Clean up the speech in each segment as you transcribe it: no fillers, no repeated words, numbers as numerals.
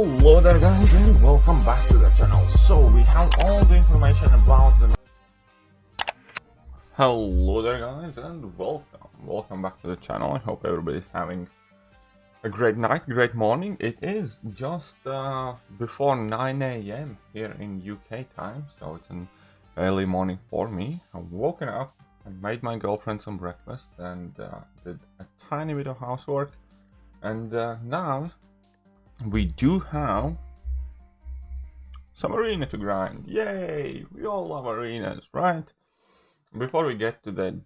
Hello there guys and welcome back to the channel. So we have all the information about the... Hello there guys and welcome back to the channel. I hope everybody's having a great night, great morning. It is just before 9 AM here in UK time, so it's an early morning for me. I've woken up and made my girlfriend some breakfast and did a tiny bit of housework, and now we do have some arena to grind. Yay! We all love arenas, right? Before we get to the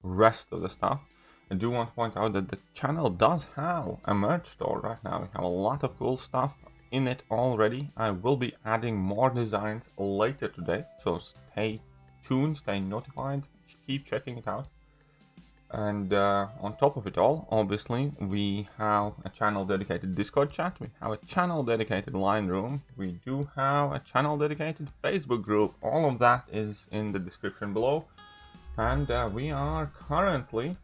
rest of the stuff, I do want to point out that the channel does have a merch store right now. We have a lot of cool stuff in it already. I will be adding more designs later today, so stay tuned, stay notified, keep checking it out. And on top of it all, obviously, we have a channel dedicated Discord chat, we have a channel dedicated line room, we do have a channel dedicated Facebook group. All of that is in the description below. And we are currently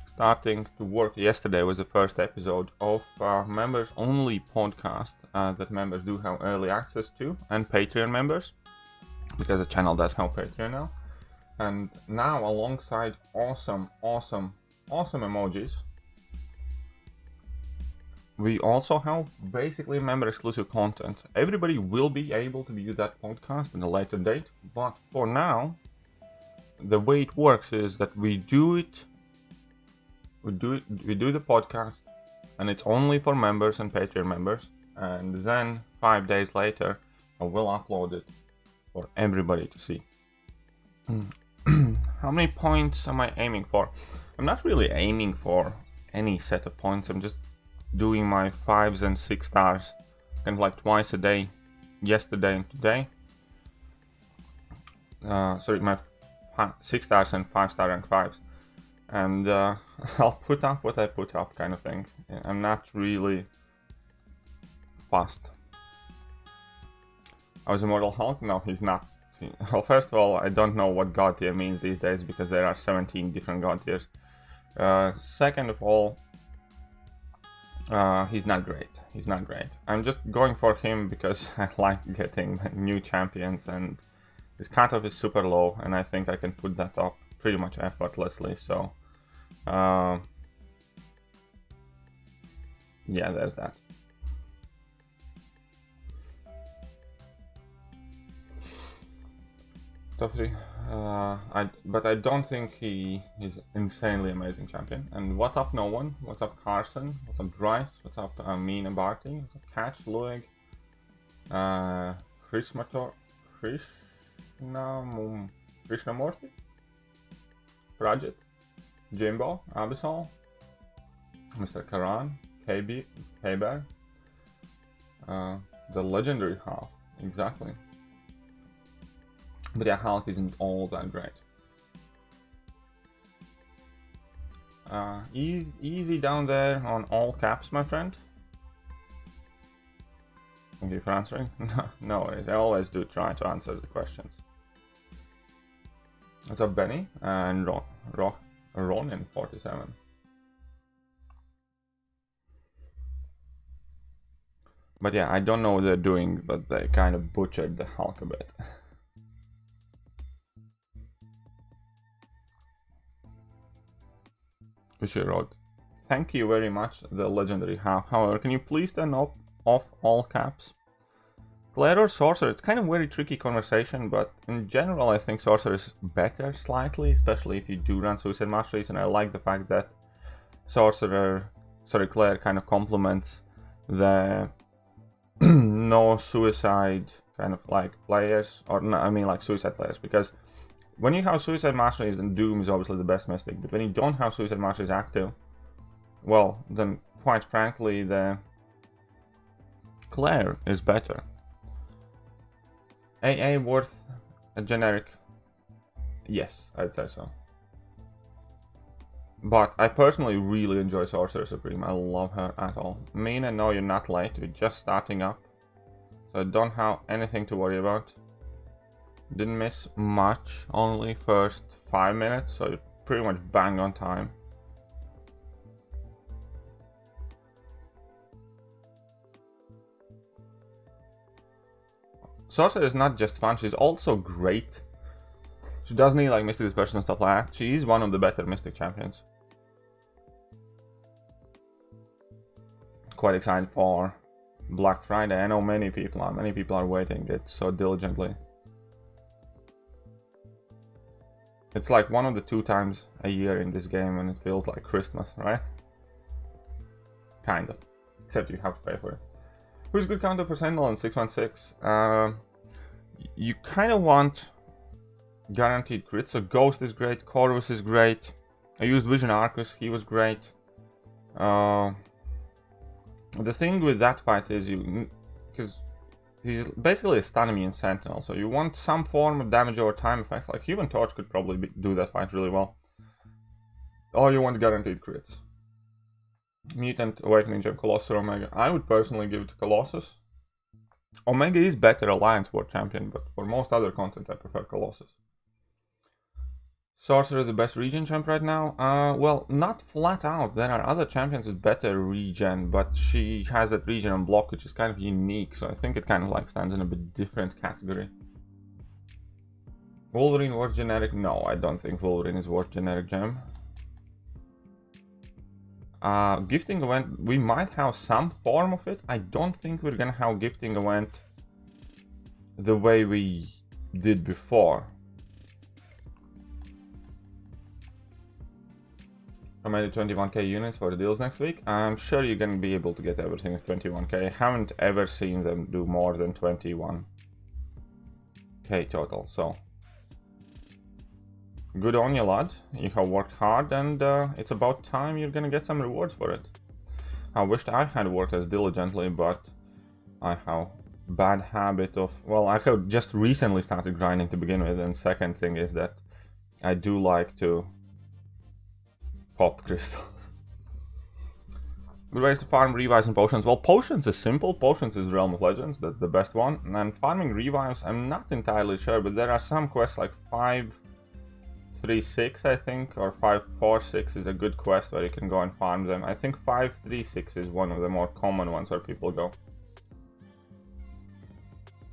starting to work. Yesterday was the first episode of members only podcast that members do have early access to, and Patreon members, because the channel does have Patreon now. And now, alongside awesome emojis, we also have basically member exclusive content. Everybody will be able to view that podcast at a later date, but for now, the way it works is that we do the podcast, and it's only for members and Patreon members, and then 5 days later I will upload it for everybody to see. How many points am I aiming for? I'm not really aiming for any set of points. I'm just doing my 5s and 6 stars kind of like twice a day, yesterday and today. Sorry, my 6 stars and 5-star rank 5s. And I'll put up what I put up, kind of thing. I'm not really fast. I was Immortal Hulk? No, he's not. Well, first of all, I don't know what god tier means these days, because there are 17 different god tiers. Second of all, he's not great. He's not great. I'm just going for him because I like getting new champions, and his cutoff is super low, and I think I can put that up pretty much effortlessly. So, yeah, there's that. Top 3, but I don't think he's insanely amazing champion. And what's up, no one? What's up, Carson? What's up, Dryce? What's up, Mean and Barty? What's up, Catch, Luig? Krishnamurti? Rajit? Jimbo? Abyssal? Mr. Karan? KB? K-Bear? The legendary Hulk, exactly. But yeah, Hulk isn't all that great. Easy down there on all caps, my friend. Thank you for answering. No worries, I always do try to answer the questions. What's up, Benny? And Ronin 47. But yeah, I don't know what they're doing, but they kind of butchered the Hulk a bit. Which you wrote, thank you very much, the legendary Hulk. However, can you please turn off all caps? Claire or Sorcerer? It's kind of very tricky conversation, but in general I think Sorcerer is better slightly, especially if you do run Suicide Masteries, and I like the fact that Claire kind of complements the no suicide kind of like players, or no, I mean like suicide players, because when you have Suicide Masteries, then Doom is obviously the best mystic, but when you don't have Suicide Masteries active, well, then quite frankly, the Claire is better. AA worth a generic? Yes, I'd say so. But I personally really enjoy Sorcerer Supreme. I love her at all. Mina, no, you're not late. We're just starting up, so I don't have anything to worry about. Didn't miss much, only first 5 minutes, so you're pretty much bang on time. Sorcerer is not just fun, she's also great. She does need like Mystic Dispersion and stuff like that. She is one of the better Mystic champions. Quite excited for Black Friday. I know many people are waiting it so diligently. It's like one of the 2 times a year in this game and it feels like Christmas, right? Kind of. Except you have to pay for it. Who's good counter for Sentinel in 616? You kind of want guaranteed crits. So Ghost is great, Corvus is great. I used Vision Arcus, he was great. The thing with that fight is because he's basically a stun immune Sentinel, so you want some form of damage over time effects. Like Human Torch could probably do that fight really well. Or you want guaranteed crits. Mutant, Awakening Gem, Colossus, or Omega. I would personally give it to Colossus. Omega is better Alliance War champion, but for most other content I prefer Colossus. Sorcerer the best regen champ right now? Well, not flat out. There are other champions with better regen, but she has that regen on block, which is kind of unique, so I think it kind of like stands in a bit different category. Wolverine worth generic? No, I don't think Wolverine is worth generic gem. Gifting event, we might have some form of it. I don't think we're gonna have gifting event the way we did before. I made 21k units for the deals next week. I'm sure you're gonna be able to get everything with 21k. I haven't ever seen them do more than 21k total, so good on you, lad. You have worked hard and it's about time you're gonna get some rewards for it. I wished I had worked as diligently, but I have bad habit of, well, I have just recently started grinding to begin with, and second thing is that I do like to pop crystals. Good ways to farm revives and potions. Well, potions is simple. Potions is Realm of Legends, that's the best one. And farming revives, I'm not entirely sure, but there are some quests like 536, I think, or 546 is a good quest where you can go and farm them. I think 536 is one of the more common ones where people go.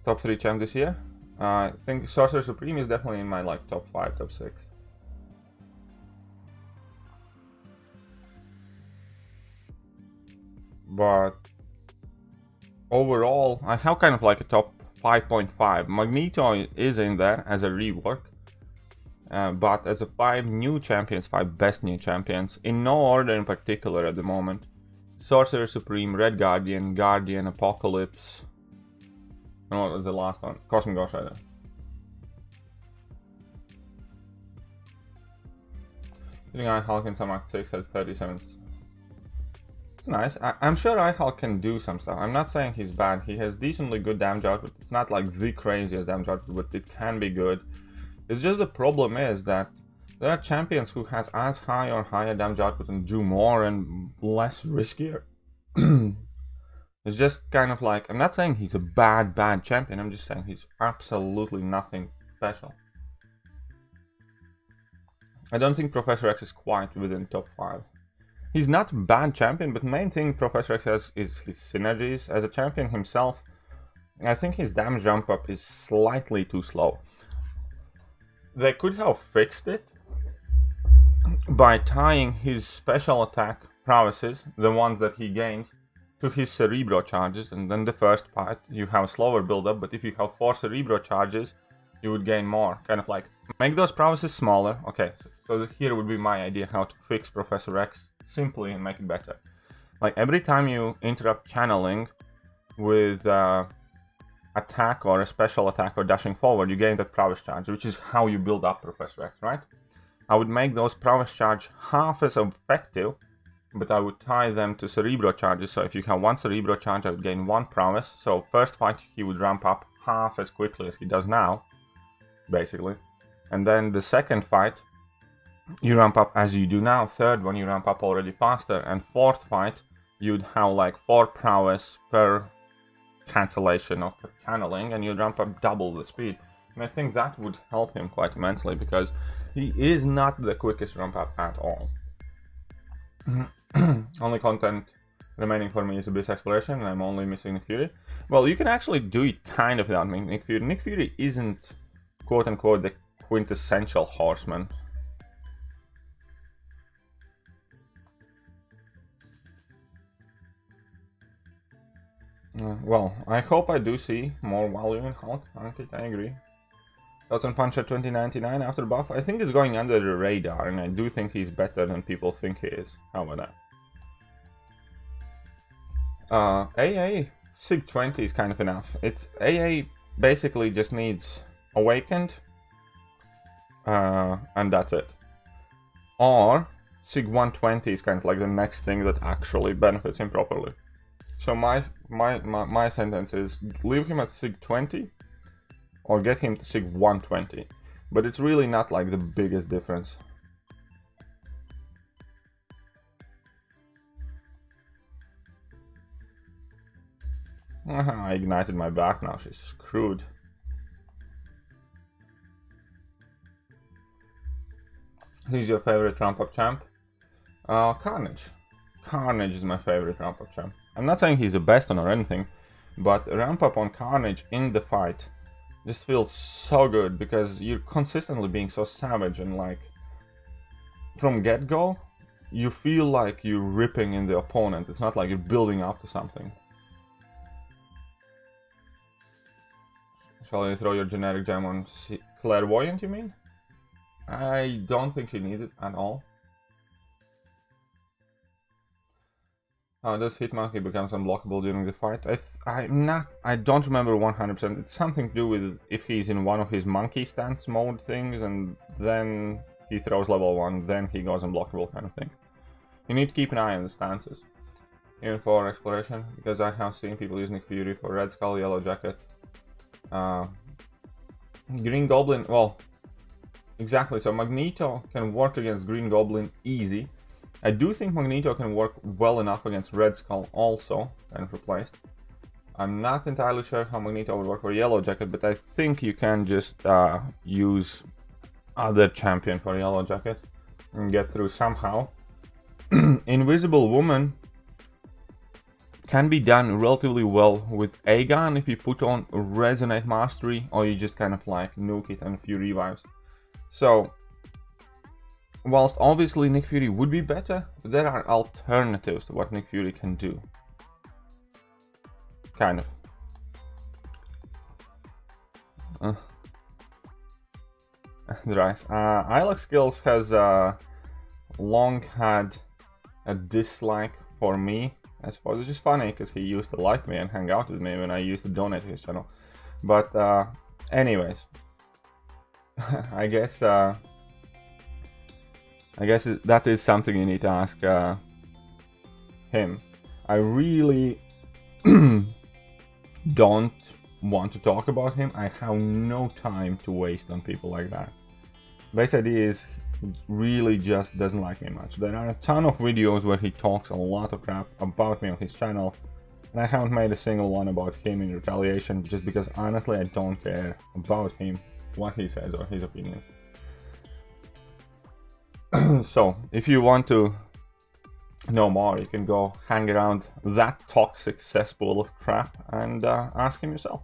Top 3 champ this year? I think Sorcerer Supreme is definitely in my like top 5, top 6. But overall, I have kind of like a top 5.5. Magneto is in there as a rework. But as a 5 new champions, 5 best new champions, in no order in particular at the moment. Sorcerer Supreme, Red Guardian, Guardian, Apocalypse. And what was the last one? Cosmic Ghost Rider. Getting iHulk in some Act 6 at 37. It's nice. I'm sure iHulk can do some stuff. I'm not saying he's bad. He has decently good damage output. It's not like the craziest damage output, but it can be good. It's just the problem is that there are champions who has as high or higher damage output and do more and less riskier. It's just kind of like, I'm not saying he's a bad champion, I'm just saying he's absolutely nothing special. I don't think Professor X is quite within top 5. He's not a bad champion, but the main thing Professor X has is his synergies. As a champion himself, I think his damage jump up is slightly too slow. They could have fixed it by tying his special attack prowesses, the ones that he gains, to his Cerebro charges, and then the first part you have a slower build up, but if you have 4 Cerebro charges, you would gain more. Kind of like, make those prowesses smaller. Okay, so here would be my idea how to fix Professor X simply and make it better. Like every time you interrupt channeling with attack or a special attack or dashing forward, you gain that prowess charge, which is how you build up Professor X, right? I would make those prowess charge half as effective, but I would tie them to Cerebro charges. So if you have 1 Cerebro charge, I would gain 1 prowess. So first fight he would ramp up half as quickly as he does now, basically. And then the second fight you ramp up as you do now. Third one you ramp up already faster. And fourth fight you'd have like 4 prowess per cancellation of the channeling, and you'd ramp up double the speed. And I think that would help him quite immensely, because he is not the quickest ramp up at all. Only content remaining for me is Abyss Exploration, and I'm only missing the Fury. Well, you can actually do it kind of without Nick Fury. Nick Fury isn't, quote-unquote, the quintessential horseman. Well, I hope I do see more value in Hulk. I agree. Thoughts on Puncher 2099 after buff? I think he's going under the radar, and I do think he's better than people think he is. How about that? AA Sig 20 is kind of enough. It's AA basically just needs Awakened, and that's it. Or Sig 120 is kind of like the next thing that actually benefits him properly. So my sentence is leave him at Sig 20 or get him to Sig 120. But it's really not like the biggest difference. I ignited my back, now she's screwed. Who's your favorite ramp-up champ? Carnage. Carnage is my favorite ramp-up champ. I'm not saying he's the best one or anything, but ramp-up on Carnage in the fight just feels so good because you're consistently being so savage, and like from get-go you feel like you're ripping in the opponent. It's not like you're building up to something. Shall I throw your generic gem on Clairvoyant, you mean? I don't think she needs it at all. How does Hitmonkey becomes unblockable during the fight? I don't remember 100%. It's something to do with if he's in one of his monkey stance mode things, and then he throws level 1, then he goes unblockable kind of thing. You need to keep an eye on the stances. Even for exploration, because I have seen people using Fury for Red Skull, Yellow Jacket. Green Goblin, well, exactly, so Magneto can work against Green Goblin easy. I do think Magneto can work well enough against Red Skull also, kind of replaced. I'm not entirely sure how Magneto would work for Yellow Jacket, but I think you can just use other champion for Yellow Jacket and get through somehow. Invisible Woman can be done relatively well with Aegon if you put on Resonate Mastery, or you just kind of like nuke it and a few revives. So, whilst obviously Nick Fury would be better, there are alternatives to what Nick Fury can do. Kind of. Dries. ILX Skills has long had a dislike for me, I suppose, which is funny because he used to like me and hang out with me when I used to donate to his channel. But anyways, I guess that is something you need to ask him. I really don't want to talk about him. I have no time to waste on people like that. Base idea is he really just doesn't like me much. There are a ton of videos where he talks a lot of crap about me on his channel, and I haven't made a single one about him in retaliation, just because honestly I don't care about him, what he says or his opinions. So, if you want to know more, you can go hang around that toxic cesspool of crap and ask him yourself.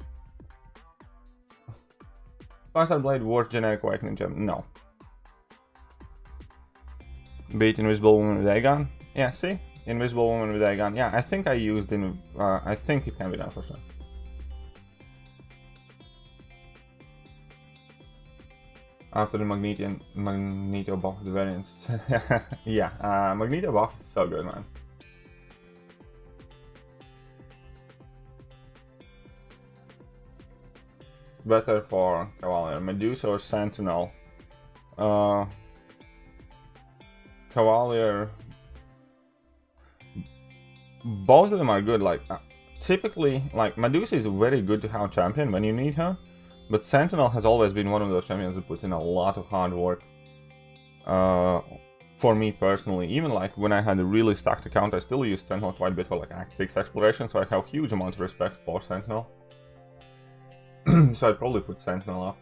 Fireside Blade worth generic Awakening Gem? No. Beat Invisible Woman with Aegon? Yeah, see? Invisible Woman with Aegon. Yeah, I think I used in. I think it can be done for sure. After the Magneto buff, the variants. Yeah, Magneto buff is so good, man. Better for Cavalier, Medusa or Sentinel? Cavalier. Both of them are good. Like typically, like Medusa is very good to have champion when you need her. But Sentinel has always been one of those champions that puts in a lot of hard work. For me personally, even like when I had a really stacked account, I still used Sentinel quite a bit for like Act 6 exploration, so I have huge amount of respect for Sentinel. So I'd probably put Sentinel up.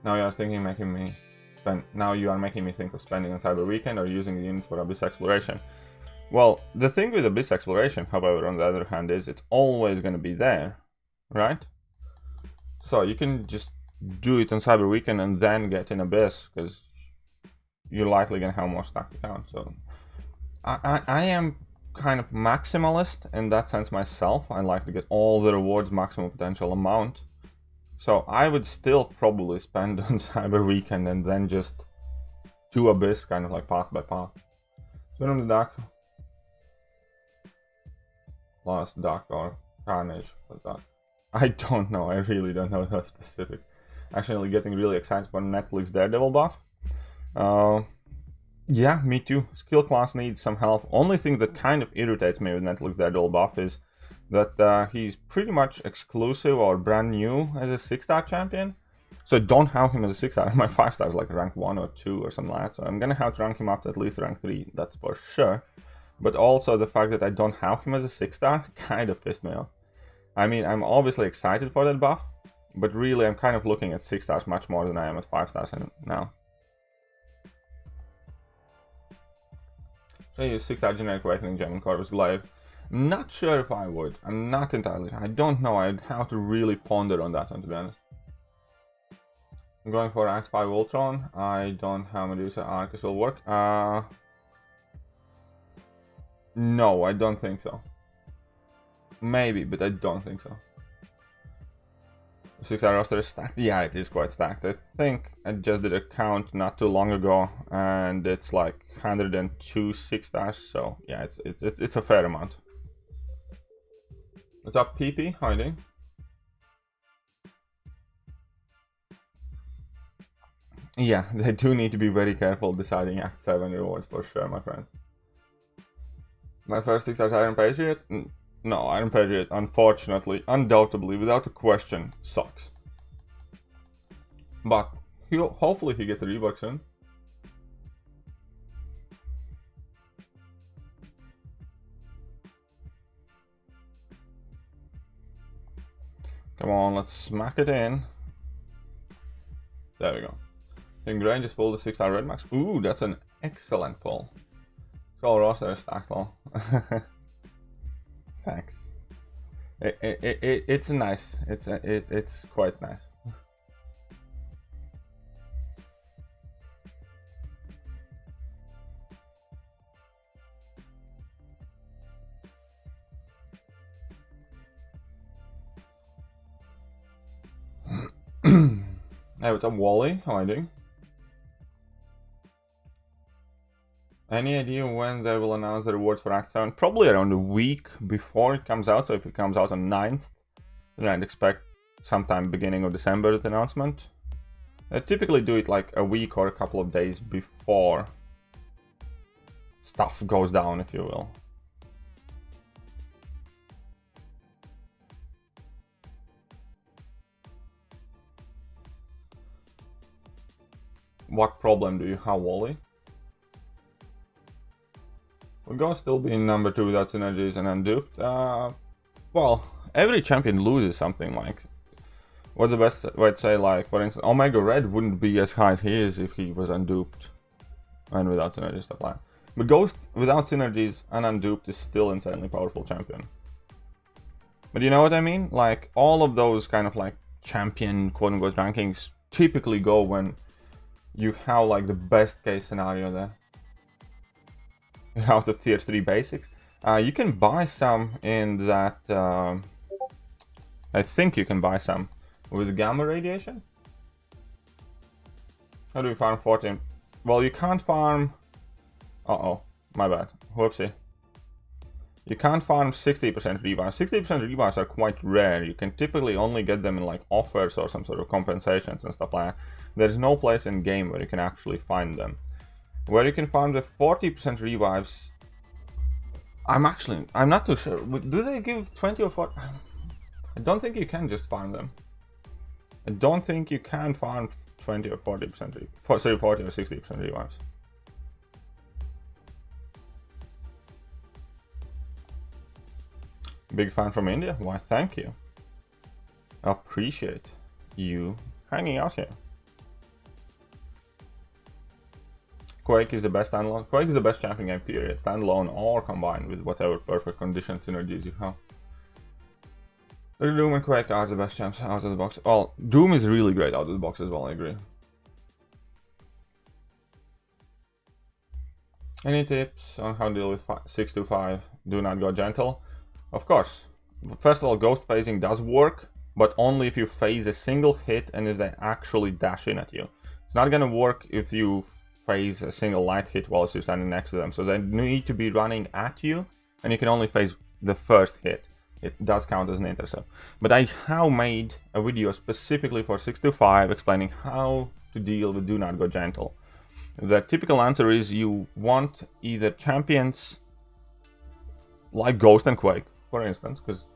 Now you are thinking making me spend. Now you are making me think of spending on Cyber Weekend or using the units for Abyss exploration. Well, the thing with Abyss Exploration, however, on the other hand, is it's always going to be there, right? So you can just do it on Cyber Weekend and then get in Abyss, because you're likely going to have more stacked account. So I am kind of maximalist in that sense myself. I like to get all the rewards maximum potential amount. So I would still probably spend on Cyber Weekend and then just do Abyss kind of like path by path. Spin on the Dark. Last Dark or Carnage like that. I don't know, I really don't know the specifics. Actually getting really excited for Netflix Daredevil buff. Yeah, me too. Skill class needs some help. Only thing that kind of irritates me with Netflix Daredevil buff is that he's pretty much exclusive or brand new as a 6-star champion. So I don't have him as a 6-star. My 5-star is like rank 1 or 2 or something like that. So I'm gonna have to rank him up to at least rank 3, that's for sure. But also the fact that I don't have him as a 6-star kind of pissed me off. I mean, I'm obviously excited for that buff, but really I'm kind of looking at 6 stars much more than I am at 5 stars now. So I use 6-star generic awakening gem in Corvus Glaive. I'm not sure if I would. I'm not entirely sure. I don't know. I'd have to really ponder on that one, to be honest. I'm going for Axe 5 Ultron. I don't have Medusa Arcus will work. No, I don't think so. Maybe, but I don't think so. 6-star roster is stacked? Yeah, it is quite stacked. I think I just did a count not too long ago, and it's like 102 6-stars. So yeah, it's a fair amount. What's up, PP? How are you doing? Yeah, they do need to be very careful deciding Act 7 rewards for sure, my friend. My first 6 stars Iron Patriot? No, Iron Patriot, unfortunately, undoubtedly, without a question, sucks. But hopefully he gets a rework soon. Come on, let's smack it in. There we go. Ingrain just pulled the 6-star Red Max. Ooh, that's an excellent pull. Skull roster is stacked all. Thanks. It's nice. It's quite nice. Hey, what's up, Wally? How are you doing? Any idea when they will announce the rewards for Act 7? Probably around a week before it comes out. So if it comes out on 9th, then I'd expect sometime beginning of December the announcement. They typically do it like a week or a couple of days before stuff goes down, if you will. What problem do you have, Wally? We're gonna still be in number 2 without synergies and unduped. Well, every champion loses something. Like, what's the best way to say? Like, for instance, Omega Red wouldn't be as high as he is if he was unduped and without synergies stuff like that. But Ghost without synergies and unduped is still insanely powerful champion. But you know what I mean? Like, all of those kind of like champion quote-unquote rankings typically go when you have like the best case scenario there. Out of tier 3 basics. You can buy some in that. I think you can buy some with gamma radiation. How do we farm 14? Well, you can't farm. My bad. Whoopsie. You can't farm 60% rebars. 60% rebars are quite rare. You can typically only get them in like offers or some sort of compensations and stuff like that. There's no place in game where you can actually find them. Where you can farm the 40% revives, I'm not too sure. Do they give 20 or 40? I don't think you can just farm them. I don't think you can farm 20 or 40%, 40 or 60% revives. Big fan from India? Why, thank you. Appreciate you hanging out here. Quake is the best standalone. Quake is the best champion game, period. Standalone or combined with whatever perfect condition synergies you have. Doom and Quake are the best champs out of the box. Well, Doom is really great out of the box as well, I agree. Any tips on how to deal with 625? Do not go gentle. Of course. First of all, ghost phasing does work, but only if you phase a single hit and if they actually dash in at you. It's not gonna work if you phase a single light hit while you're standing next to them. So they need to be running at you, and you can only phase the first hit. It does count as an intercept. But I have made a video specifically for 625 explaining how to deal with Do Not Go Gentle. The typical answer is you want either champions like Ghost and Quake, for instance, because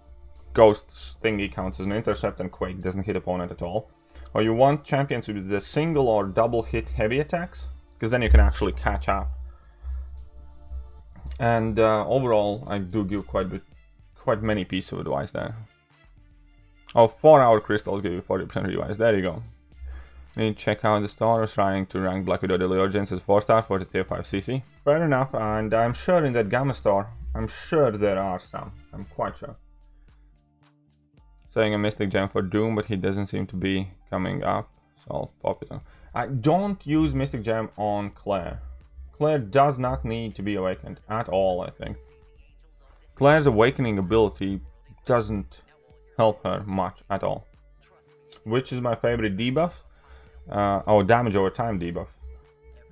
Ghost's thingy counts as an intercept and Quake doesn't hit opponent at all. Or you want champions with the single or double hit heavy attacks, because then you can actually catch up. And overall, I do give quite many pieces of advice there. Oh, 4-hour crystals give you 40% advice. There you go. You need to check out the store. I was trying to rank Black Widow Diligence as 4-star for the tier 5 CC. Fair enough, and I'm sure in that Gamma store, I'm sure there are some. I'm quite sure. Saying a Mystic Gem for Doom, but he doesn't seem to be coming up, so I'll pop it on. I don't use Mystic Gem on Claire. Claire does not need to be awakened at all, I think. Claire's awakening ability doesn't help her much at all. Which is my favorite debuff? Oh, damage over time debuff.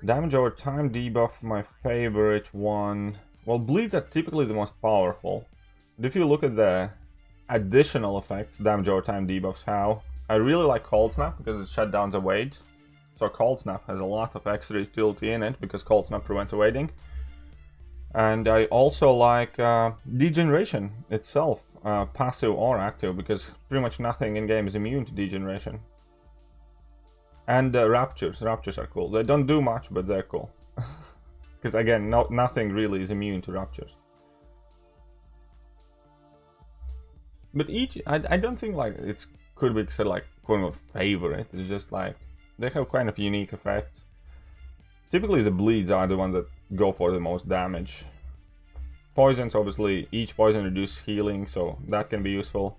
Damage over time debuff, my favorite one. Well, bleeds are typically the most powerful. But if you look at the additional effects damage over time debuffs have, I really like Cold Snap because it shut down the waves. So Cold Snap has a lot of extra utility in it because Cold Snap prevents evading. And I also like Degeneration itself, passive or active, because pretty much nothing in game is immune to Degeneration. And Raptures. Raptures are cool. They don't do much, but they're cool. Because again, nothing really is immune to Raptures. But each, I don't think like it could be said like quote-unquote favorite. It's just like they have kind of unique effects. Typically the bleeds are the ones that go for the most damage. Poisons, obviously, each poison reduces healing, so that can be useful.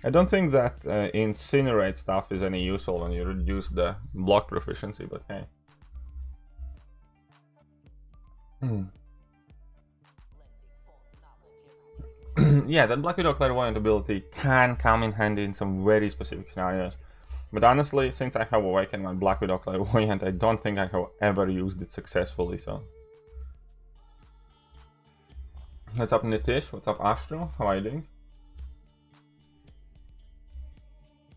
I don't think that Incinerate stuff is any useful when you reduce the block proficiency, but hey. Yeah, that Black Widow Clairvoyant ability can come in handy in some very specific scenarios. But honestly, since I have awakened my Black Widow Clairvoyant, I don't think I have ever used it successfully, so. What's up, Nitish? What's up, Astro? How are you doing?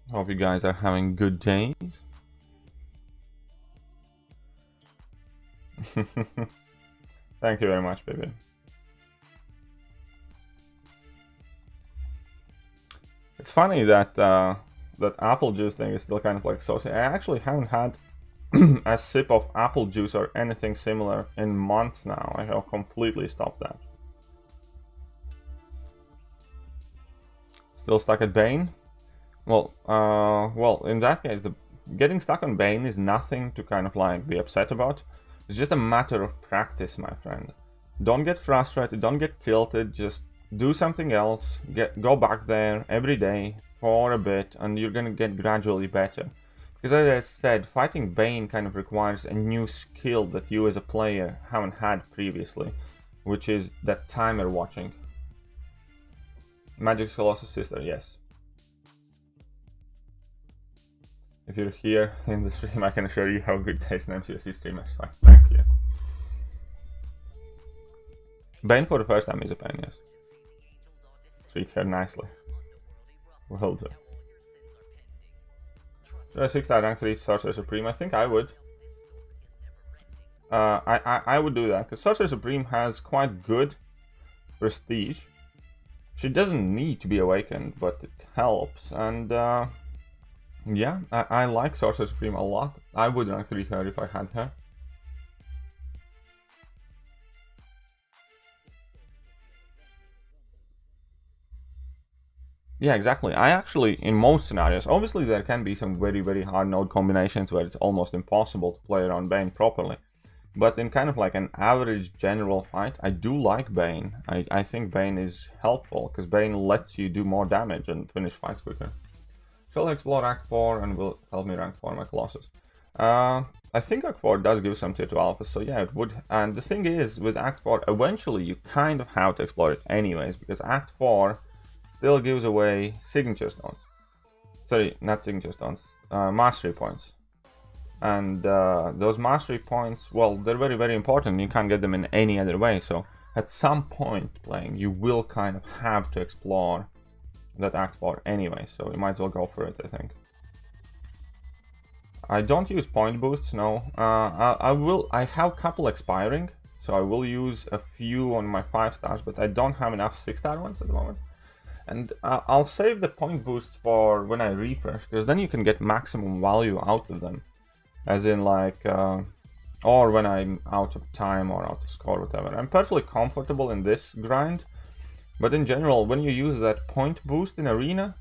Hope you guys are having good days. Thank you very much, baby. It's funny that that apple juice thing is still kind of like saucy. I actually haven't had a sip of apple juice or anything similar in months now. I have completely stopped that. Still stuck at Bane? Well, in that case, getting stuck on Bane is nothing to kind of like be upset about. It's just a matter of practice, my friend. Don't get frustrated, don't get tilted, just do something else, go back there every day for a bit, and you're gonna get gradually better. Because as I said, fighting Bane kind of requires a new skill that you as a player haven't had previously, which is that timer watching. Magic's Colossus sister, yes. If you're here in the stream, I can assure you how good taste in MCOC streamers. Thank you. Bane for the first time is a pain, yes. Treat her nicely. Will do. Should I 6-star rank 3 Sorcerer Supreme? I think I would. I would do that, because Sorcerer Supreme has quite good prestige. She doesn't need to be awakened, but it helps, and yeah, I like Sorcerer Supreme a lot. I would rank 3 her if I had her. Yeah, exactly. I actually, in most scenarios, obviously there can be some very, very hard node combinations where it's almost impossible to play around Bane properly. But in kind of like an average general fight, I do like Bane. I think Bane is helpful, because Bane lets you do more damage and finish fights quicker. Shall I explore Act 4 and will help me rank 4 my Colossus? I think Act 4 does give some tier 2 alphas, so yeah, it would. And the thing is, with Act 4, eventually you kind of have to explore it anyways, because Act 4 still gives away signature stones. Sorry, not signature stones, mastery points. And those mastery points, well, they're very, very important. You can't get them in any other way, so at some point playing, you will kind of have to explore that Act 4 anyway, so you might as well go for it, I think. I don't use point boosts, no. I have a couple expiring, so I will use a few on my 5 stars, but I don't have enough 6-star ones at the moment. And I'll save the point boosts for when I refresh, because then you can get maximum value out of them. As in, like, or when I'm out of time or out of score, whatever. I'm perfectly comfortable in this grind, but in general, when you use that point boost in Arena,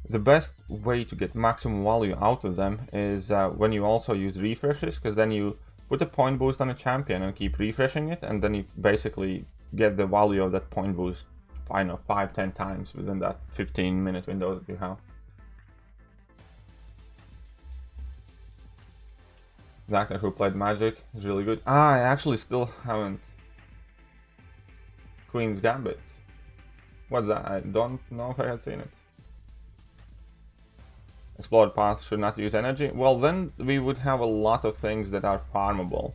the best way to get maximum value out of them is when you also use refreshes, because then you put a point boost on a champion and keep refreshing it, and then you basically get the value of that point boost, I know, 5-10 times within that 15-minute window that you have. The actor who played Magic is really good. I actually still haven't. Queen's Gambit. What's that? I don't know if I had seen it. Explored path should not use energy. Well, then we would have a lot of things that are farmable.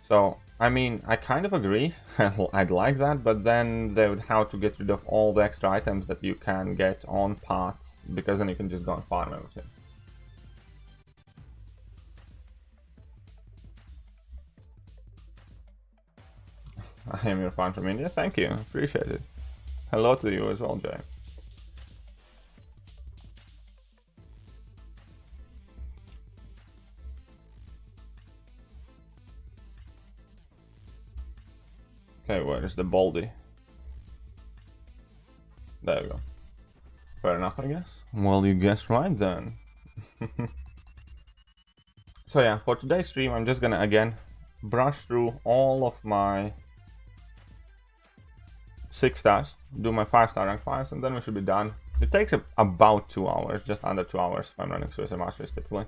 So, I mean, I kind of agree. I'd like that, but then they would have to get rid of all the extra items that you can get on path, because then you can just go and farm everything. I am your fan from India. Thank you. Appreciate it. Hello to you as well, Jay. Okay, where is the Baldy? There we go. Fair enough, I guess. Well, you guessed right then. So yeah, for today's stream, I'm just gonna again brush through all of my 6 stars, do my 5-star rank 5s, and then we should be done. It takes about 2 hours, just under 2 hours if I'm running Suicide Masteries typically.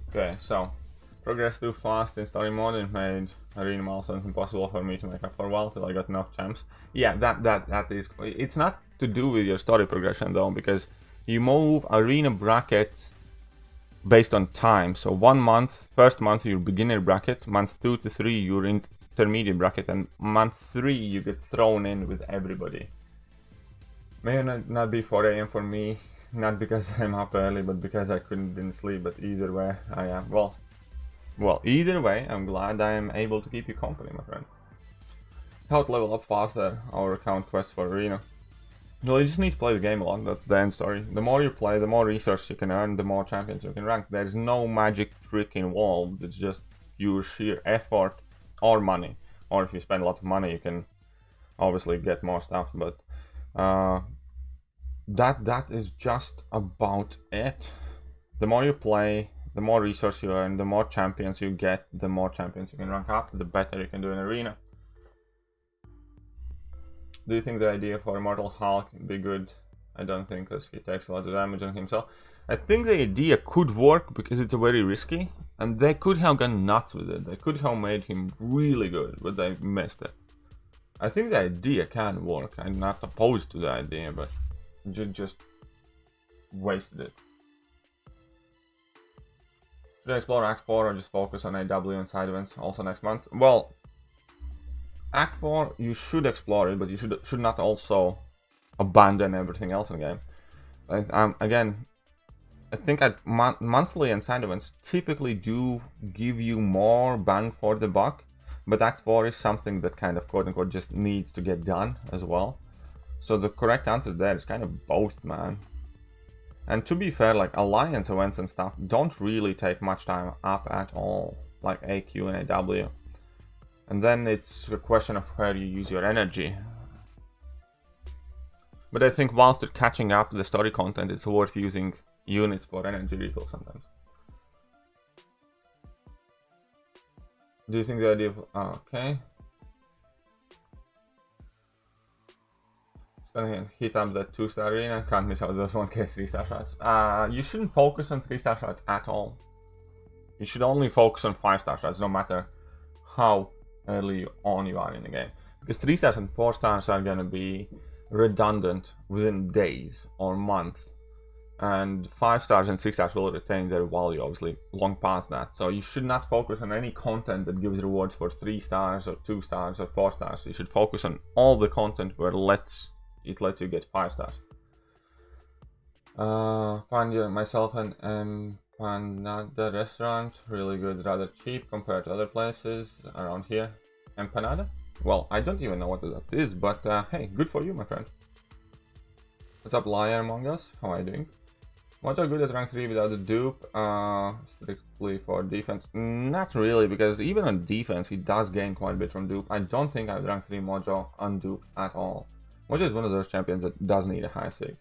Okay, so progress too fast in story mode. It made arena milestones impossible for me to make up for a while till I got enough champs. Yeah, that is. It's not to do with your story progression though, because you move arena brackets based on time. So 1 month, first month you're beginner bracket, month 2 to 3 you're intermediate bracket, and month 3 you get thrown in with everybody. May not be 4 AM for me, not because I'm up early, but because I didn't sleep. But either way, I am well, either way, I'm glad I am able to keep you company, my friend. How to level up faster, our account quest for arena. No, you just need to play the game a lot, that's the end story. The more you play, the more resources you can earn, the more champions you can rank. There's no magic trick involved, it's just your sheer effort or money. Or if you spend a lot of money, you can obviously get more stuff, but that is just about it. The more you play, the more resources you earn, the more champions you get, the more champions you can rank up, the better you can do in arena. Do you think the idea for Immortal Hulk would be good? I don't think, because he takes a lot of damage on himself. I think the idea could work because it's very risky, and they could have gone nuts with it. They could have made him really good, but they missed it. I think the idea can work. I'm not opposed to the idea, but just wasted it. Should I explore Act 4 or just focus on AW and side events also next month? Well, Act 4, you should explore it, but you should not also abandon everything else in the game. Again, I think monthly and side events typically do give you more bang for the buck, but Act 4 is something that kind of quote-unquote just needs to get done as well. So the correct answer there is kind of both, man. And to be fair, like Alliance events and stuff don't really take much time up at all. like AQ and AW. And then it's a question of where you use your energy. But I think whilst you're catching up the story content, it's worth using units for energy refill sometimes. Do you think the idea of... okay. Just gonna hit up the 2-star arena. Can't miss out those 1k 3-star shots. You shouldn't focus on 3-star shots at all. You should only focus on 5-star shots, no matter how early on you are in the game. Because 3 stars and 4 stars are gonna be redundant within days or months, and 5 stars and 6 stars will retain their value obviously long past that. So you should not focus on any content that gives rewards for 3 stars or 2 stars or 4 stars. You should focus on all the content where it lets you get 5 stars. Find myself and Empanada restaurant, really good, rather cheap compared to other places around here. Empanada? Well, I don't even know what that is, but hey, good for you, my friend. What's up, Liar Among Us? How are you doing? What are good at rank 3 without the dupe? Strictly for defense? Not really, because even on defense, he does gain quite a bit from dupe. I don't think I would rank 3 Mojo on dupe at all. Mojo is one of those champions that does need a high sig.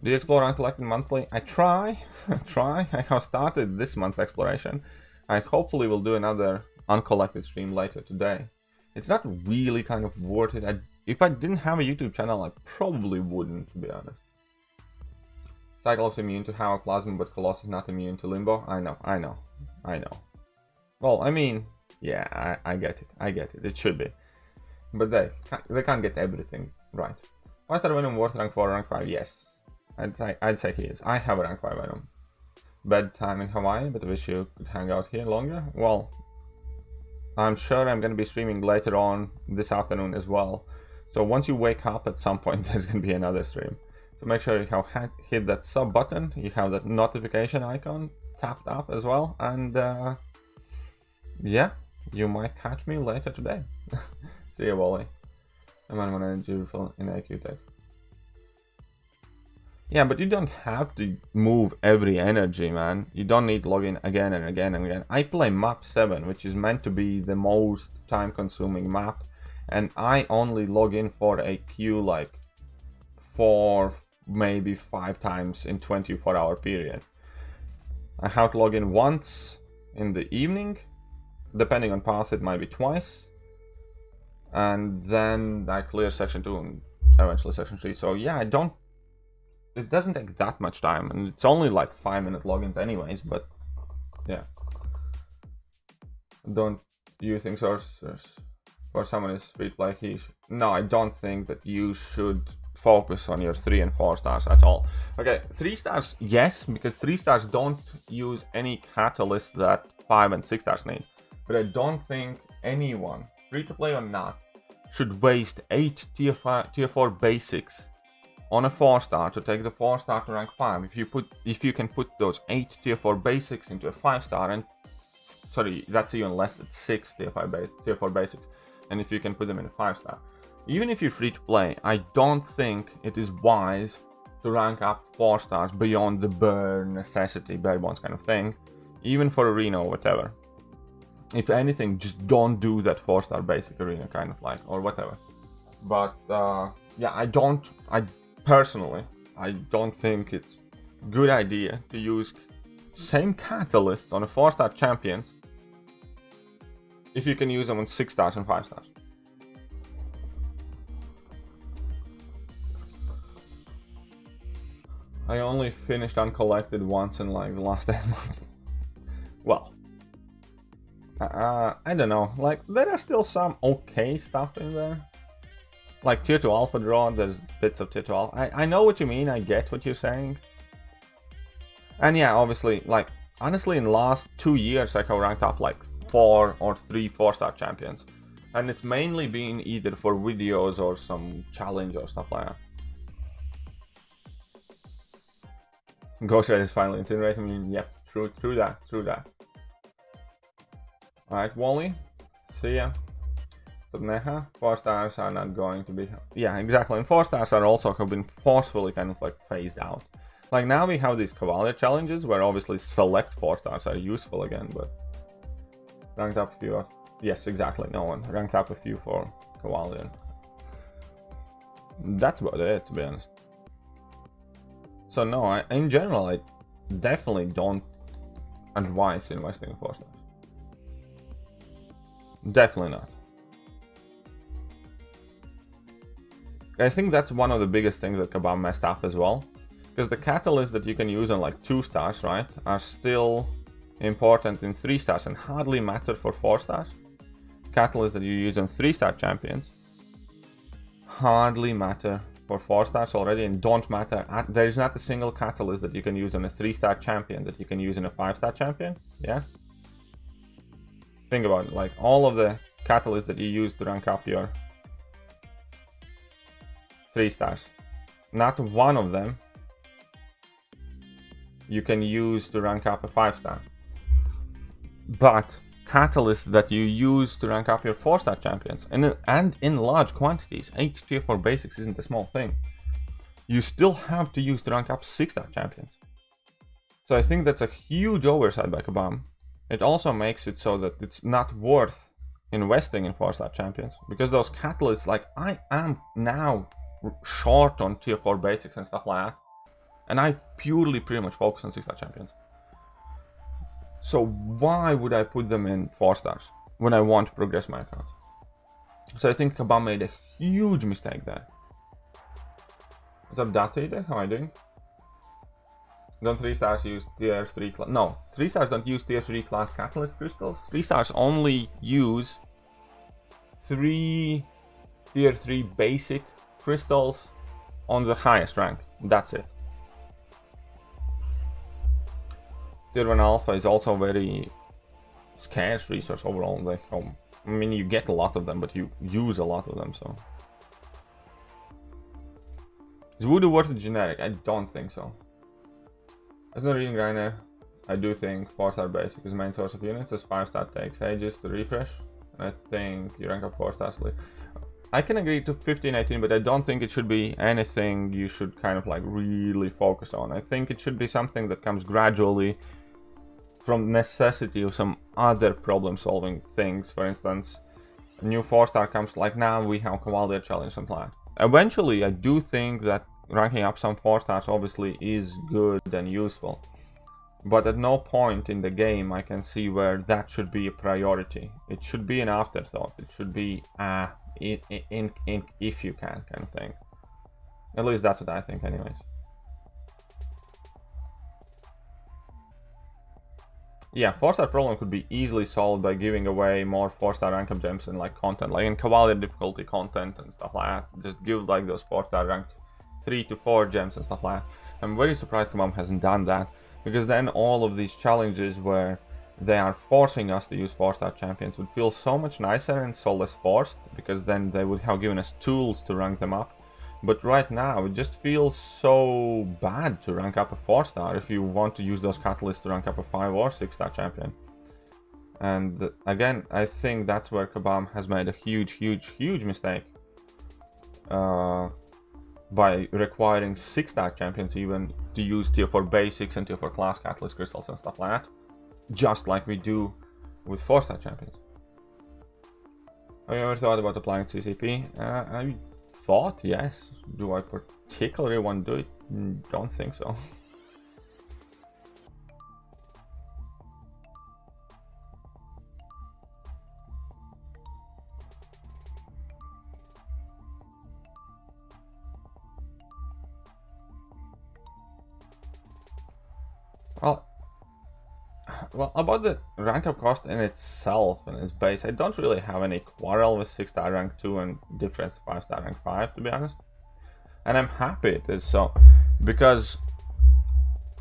Do you explore uncollected monthly? I try. I have started this month exploration. I hopefully will do another uncollected stream later today. It's not really kind of worth it. If I didn't have a YouTube channel, I probably wouldn't, to be honest. Cyclops immune to Havoc Plasma, but Colossus not immune to Limbo. I know. Well, I mean, yeah, I get it. It should be. But they can't get everything right. 5-star Venom worth rank 4 or rank 5? Yes. I'd say he is. I have a rank 5 Venom. Bedtime in Hawaii, but I wish you could hang out here longer. Well, I'm sure I'm going to be streaming later on this afternoon as well. So once you wake up at some point, there's going to be another stream. So make sure you have hit that sub button, you have that notification icon tapped up as well, and yeah, you might catch me later today. See you, Wally. I'm on energy refill in AQ Tech. Yeah, but you don't have to move every energy, man. You don't need to log in again and again and again. I play map 7, which is meant to be the most time-consuming map, and I only log in for a queue like 4, maybe 5 times in 24-hour period. I have to log in once in the evening, depending on path it might be twice, and then I clear section 2 and eventually section 3. So yeah, it doesn't take that much time, and it's only like 5-minute logins anyways, but yeah. Don't you think sources for someone is free play? No, I don't think that you should focus on your 3 and 4 stars at all. Okay, 3 stars, yes, because 3 stars don't use any catalyst that 5 and 6 stars need. But I don't think anyone, free to play or not, should waste 8 tier 4 basics on a 4-star to take the 4-star to rank 5. If you can put those 8 tier 4 basics into a 5-star, and sorry, that's even less, it's 6 tier 4 basics, and if you can put them in a 5-star, even if you're free to play, I don't think it is wise to rank up 4 stars beyond the bare necessity, bare bones kind of thing, even for arena or whatever. If anything, just don't do that 4-star basic arena kind of like, or whatever. But yeah, personally, I don't think it's a good idea to use same catalysts on a 4-star champions if you can use them on 6 stars and 5 stars. I only finished uncollected once in like the last 8 months. Well, I don't know, like there are still some okay stuff in there. Like tier 2 alpha draw, there's bits of tier 2 alpha. I know what you mean, I get what you're saying. And yeah, obviously, like, honestly, in the last 2 years, I have ranked up like 4 or 3 4-star champions. And it's mainly been either for videos or some challenge or stuff like that. Ghost Rider is finally incinerating me. Yep, true that. Alright, Wally, see ya. Neha, 4 stars are not going to be... Yeah, exactly, and 4 stars are also have been forcefully kind of like phased out. Like now we have these Cavalier challenges where obviously select 4 stars are useful again, but Ranked up a few. Yes, exactly. No one ranked up a few for Kowalian. That's about it, to be honest. So no, in general, I definitely don't advise investing in 4 stars. Definitely not. I think that's one of the biggest things that Kabam messed up as well. Because the catalysts that you can use on like 2 stars, right, are still important in 3 stars and hardly matter for 4 stars. Catalysts that you use on 3-star champions hardly matter for 4 stars already and don't matter. There is not a single catalyst that you can use on a 3-star champion that you can use in a 5-star champion. Yeah? Think about it, like all of the catalysts that you use to rank up your 3 stars. Not one of them you can use to rank up a 5-star. But catalysts that you use to rank up your 4-star champions, and in large quantities, 8 tier 4 basics isn't a small thing, you still have to use to rank up 6-star champions. So I think that's a huge oversight by Kabam. It also makes it so that it's not worth investing in 4-star champions, because those catalysts, like I am now short on tier 4 basics and stuff like that, and I purely pretty much focus on 6-star champions. So why would I put them in 4 stars when I want to progress my account? So I think Kabam made a huge mistake there. What's up, Datsy? How am I doing? Don't 3 stars use tier 3 class? No, 3 stars don't use tier 3 class catalyst crystals. 3 stars only use 3 tier 3 basic crystals on the highest rank. That's it. Tier 1 alpha is also very scarce resource overall. Like, I mean, you get a lot of them, but you use a lot of them, so. Is Voodoo worth a generic? I don't think so. As no reading grinder, I do think 4-star basic is the main source of units, as 5-star takes ages to refresh. I think you rank up 4 stars. I can agree to 15, 18, but I don't think it should be anything you should kind of like really focus on. I think it should be something that comes gradually from necessity of some other problem-solving things. For instance, a new 4-star comes, like now we have Kavaldir challenge and plan. Eventually, I do think that ranking up some 4 stars obviously is good and useful, but at no point in the game I can see where that should be a priority. It should be an afterthought. It should be if you can kind of thing. At least that's what I think anyways. Yeah, 4-star problem could be easily solved by giving away more 4-star rank up gems and like content, like in Cavalier difficulty content and stuff like that. Just give like those 4-star rank 3 to 4 gems and stuff like that. I'm very surprised Kabam hasn't done that, because then all of these challenges where they are forcing us to use 4-star champions would feel so much nicer and so less forced, because then they would have given us tools to rank them up. But right now it just feels so bad to rank up a 4-star if you want to use those catalysts to rank up a 5 or 6-star champion. And again, I think that's where Kabam has made a huge mistake by requiring 6-star champions even to use tier 4 basics and tier 4 class catalyst crystals and stuff like that, just like we do with 4-star champions. Have you ever thought about applying CCP? I thought, yes. Do I particularly want to do it? Don't think so. Well, about the rank up cost in itself and its base, I don't really have any quarrel with 6-star rank 2 and difference to 5-star rank 5, to be honest. And I'm happy it is so, because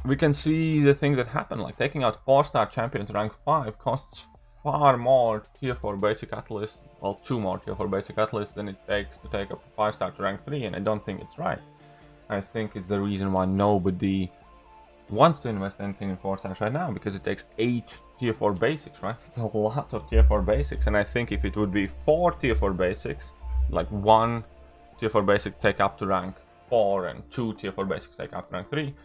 we can see the things that happen, like taking out 4-star champion to rank 5 costs far more tier 4 basic catalyst, well, 2 more tier 4 basic catalysts than it takes to take up a 5-star to rank 3, and I don't think it's right. I think it's the reason why nobody wants to invest anything in 4 stars right now, because it takes 8 tier 4 basics, right? It's a lot of tier 4 basics, and I think if it would be 4 tier 4 basics, like 1 tier 4 basic take up to rank 4 and 2 tier 4 basics take up to rank 3,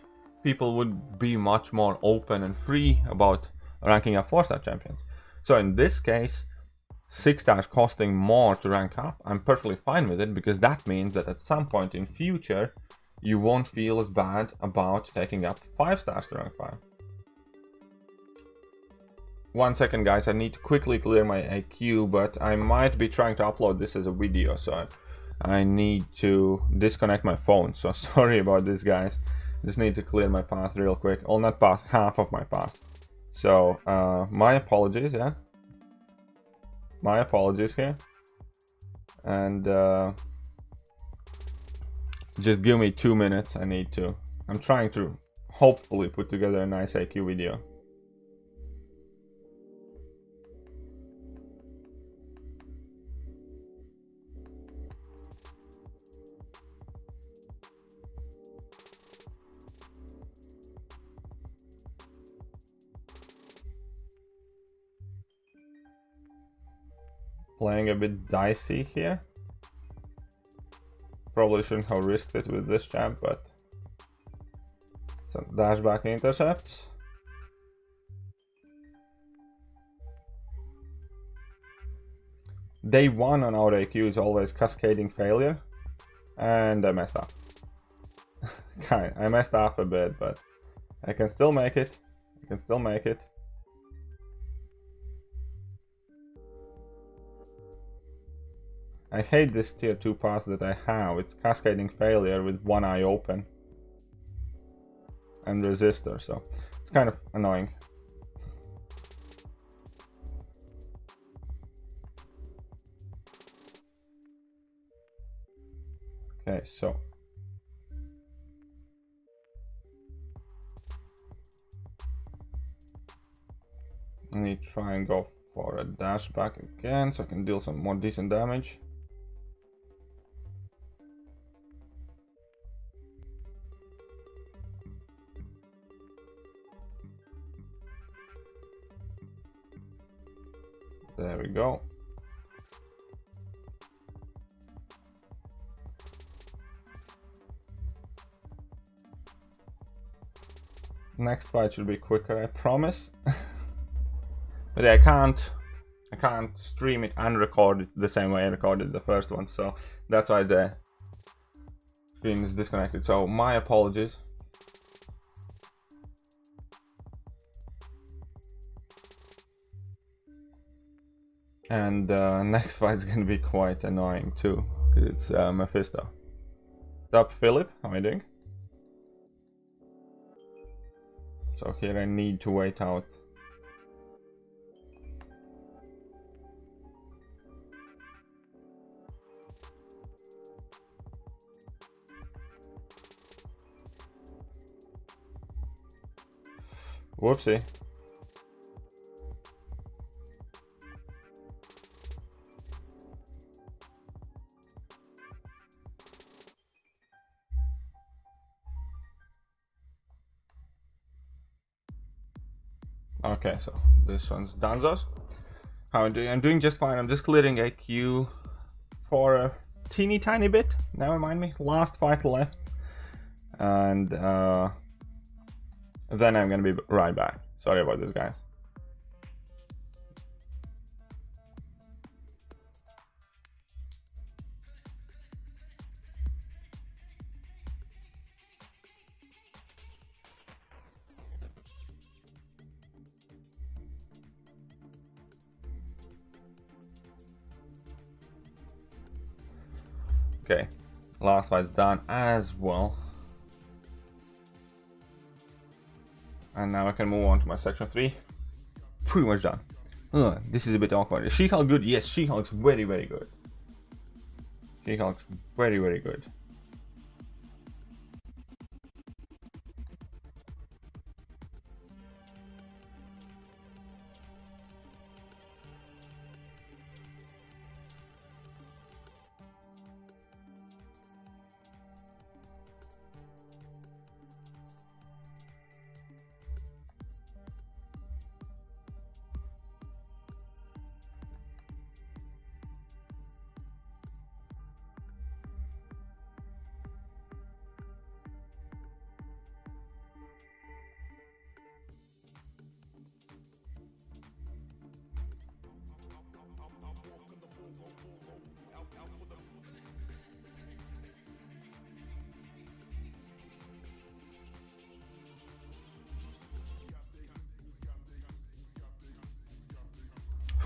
people would be much more open and free about ranking up 4-star champions. So in this case, 6 stars costing more to rank up, I'm perfectly fine with it, because that means that at some point in future you won't feel as bad about taking up 5 stars to rank 5. 1 second guys, I need to quickly clear my AQ, but I might be trying to upload this as a video, so I need to disconnect my phone, so sorry about this guys. Just need to clear my path real quick. Well, not path, half of my path. So, my apologies, yeah? My apologies here. And just give me 2 minutes, I'm trying to hopefully put together a nice AQ video. Playing a bit dicey here. Probably shouldn't have risked it with this jab, but some dashback intercepts. Day 1 on our AQ is always cascading failure, and I messed up. I messed up a bit, but I can still make it. I hate this tier 2 path that I have. It's cascading failure with one eye open and resistor, so it's kind of annoying. Okay, so I need to try and go for a dash back again so I can deal some more decent damage. There we go. Next fight should be quicker, I promise. But yeah, I can't stream it and record it the same way I recorded the first one, so that's why the stream is disconnected. So my apologies. And next fight's gonna be quite annoying too, because it's Mephisto. What's up, Philip? How are you doing? So here I need to wait out. Whoopsie. Okay, so this one's Danzos. How am I doing? I'm doing just fine. I'm just clearing AQ for a teeny tiny bit. Never mind me. Last fight left. And then I'm gonna be right back. Sorry about this, guys. Okay, last fight's done as well. And now I can move on to my section 3. Pretty much done. This is a bit awkward. Is She-Hulk good? Yes, She-Hulk's very, very good. She-Hulk's very, very good.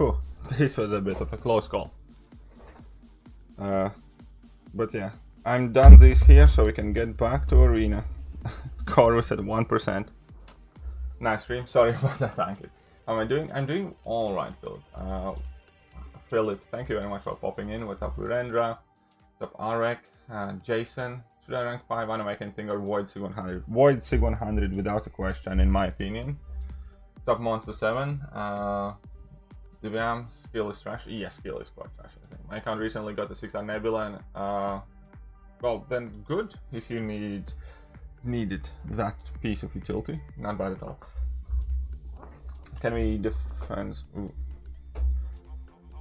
Phew, this was a bit of a close call. But yeah, I'm done this here so we can get back to arena. Chorus at 1%. Nice stream, sorry about that, thank you. How am I doing? I'm doing alright, Philip. Philip, thank you very much for popping in. What's up, Virendra? What's up, Arek? Jason? Should I rank 5 Unawakened Thing or Void Sig 100? Void Sig 100 without a question, in my opinion. What's up, Monster 7? DBM, skill is trash. Yeah, skill is quite trash, I think. My account recently got the 6-star Nebula, and well, then good if you needed that piece of utility. Not bad at all. Can we defend? Ooh.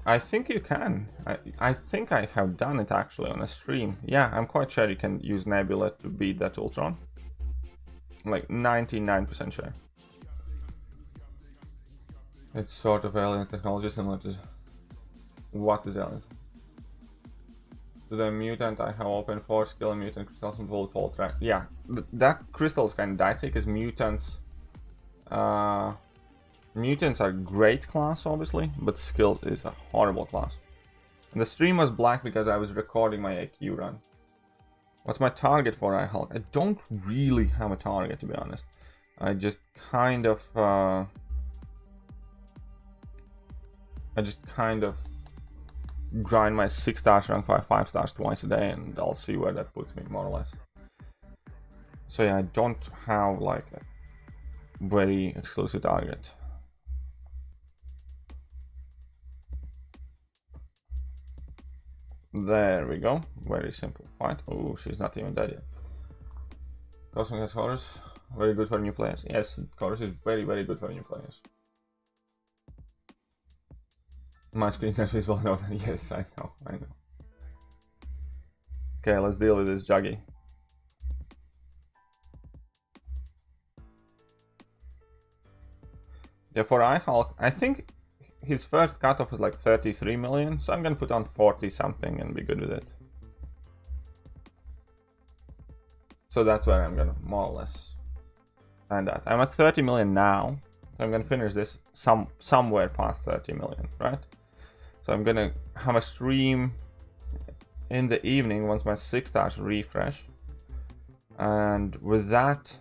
I think you can. I think I have done it actually on a stream. Yeah, I'm quite sure you can use Nebula to beat that Ultron. Like 99% sure. It's sort of aliens technology similar to... What is aliens? To the mutant I have open 4 skill and mutant crystals and full fall track. Yeah, that crystal is kind of dicey because mutants... Mutants are great class, obviously, but skill is a horrible class. And the stream was black because I was recording my AQ run. What's my target for iHulk? I don't really have a target, to be honest. I just kind of grind my 6 stars rank by 5 stars twice a day, and I'll see where that puts me, more or less. So yeah, I don't have like a very exclusive target. There we go. Very simple fight. Oh, she's not even dead yet. Cosmic has Horus. Very good for new players. Yes, Horus is very, very good for new players. My screen is visible now. Yes, I know. Okay, let's deal with this Juggy. Yeah, for iHulk, I think his first cutoff is like 33 million, so I'm gonna put on 40 something and be good with it. So that's where I'm gonna more or less end at. I'm at 30 million now, so I'm gonna finish this somewhere past 30 million, right? So I'm gonna have a stream in the evening once my 6 stars refresh, and with that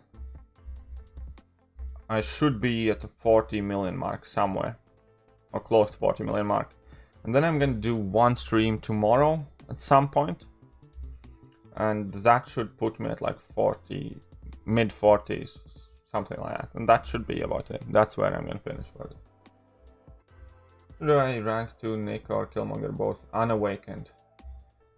I should be at the 40 million mark somewhere, or close to 40 million mark. And then I'm gonna do one stream tomorrow at some point, and that should put me at like 40, mid 40s, something like that. And that should be about it. That's where I'm gonna finish for it. Should I rank 2 Nick or Killmonger both unawakened?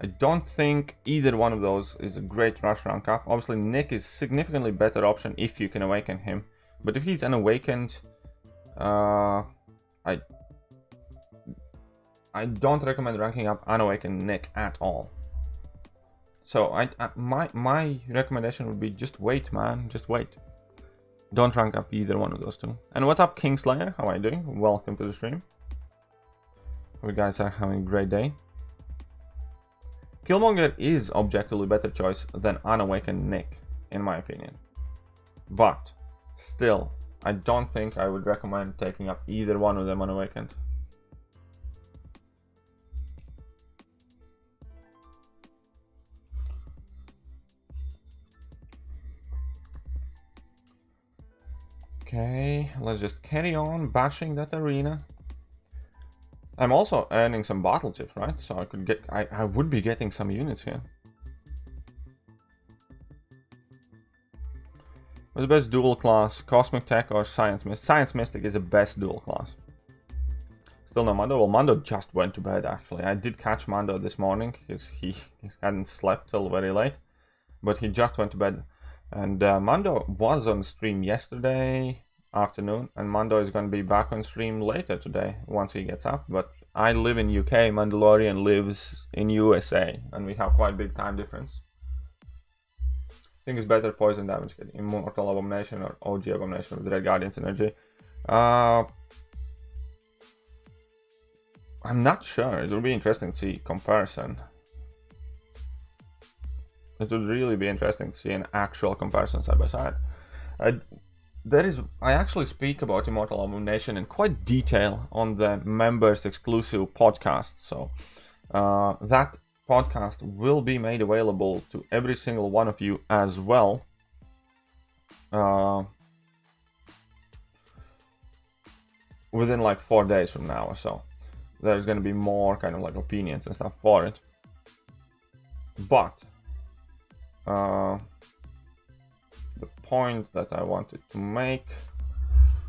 I don't think either one of those is a great rush rank up. Obviously Nick is significantly better option if you can awaken him, but if he's unawakened, I don't recommend ranking up unawakened Nick at all. So my recommendation would be just wait, man, just wait. Don't rank up either one of those two. And what's up, Kingslayer? How are you doing? Welcome to the stream. Hope you guys are having a great day. Killmonger is objectively better choice than unawakened Nick, in my opinion. But still, I don't think I would recommend taking up either one of them unawakened. Okay, let's just carry on bashing that arena. I'm also earning some battle chips, right? So I could get, I would be getting some units here. What's the best dual class? Cosmic Tech or Science Mystic? Science Mystic is the best dual class. Still no Mando? Well, Mando just went to bed, actually. I did catch Mando this morning because he hadn't slept till very late. But he just went to bed. And Mando was on stream yesterday afternoon, and Mando is going to be back on stream later today once he gets up. But I live in UK, Mandalorian lives in USA, and we have quite a big time difference. I think it's better poison damage, Immortal Abomination or OG Abomination with Red Guardian's energy. I'm not sure. It will be interesting to see comparison. It would really be interesting to see an actual comparison side by side. I actually speak about Immortal Abomination in quite detail on the members exclusive podcast. So that podcast will be made available to every single one of you as well. Within like 4 days from now or so. There's going to be more kind of like opinions and stuff for it. But the point that I wanted to make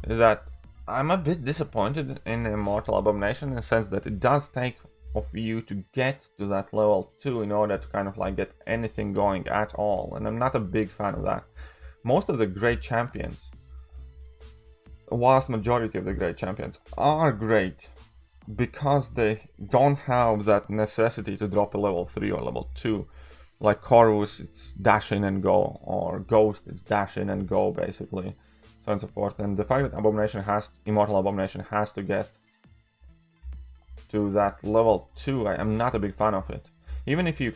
is that I'm a bit disappointed in Immortal Abomination in the sense that it does take of you to get to that level 2 in order to kind of like get anything going at all, and I'm not a big fan of that. Most of the great champions, a vast majority of the great champions, are great because they don't have that necessity to drop a level 3 or level 2. Like Corvus, it's dash in and go, or Ghost, it's dash in and go, basically, so on and so forth. And the fact that Immortal Abomination has to get to that level 2, I am not a big fan of it. Even if you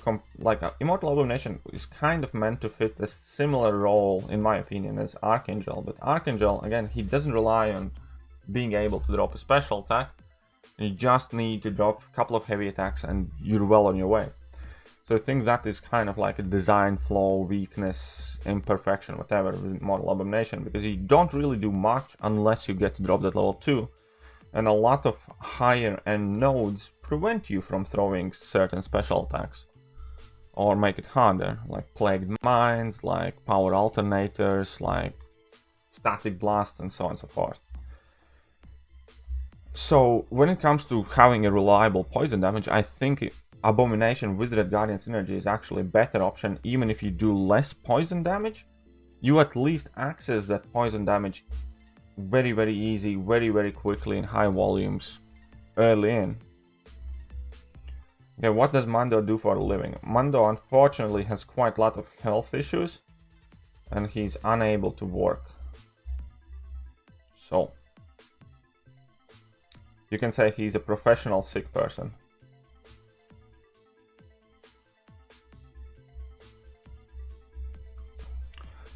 Immortal Abomination is kind of meant to fit a similar role, in my opinion, as Archangel. But Archangel, again, he doesn't rely on being able to drop a special attack. You just need to drop a couple of heavy attacks and you're well on your way. So I think that is kind of like a design flaw, weakness, imperfection, whatever, with Immortal Abomination, because you don't really do much unless you get to drop that level 2. And a lot of higher end nodes prevent you from throwing certain special attacks or make it harder, like Plagued Mines, like Power Alternators, like Static Blasts, and so on and so forth. So when it comes to having a reliable poison damage, I think Abomination with Red Guardian synergy is actually a better option. Even if you do less poison damage, you at least access that poison damage very, very easy, very, very quickly in high volumes early in. Okay, what does Mando do for a living? Mando unfortunately has quite a lot of health issues and he's unable to work. So you can say he's a professional sick person.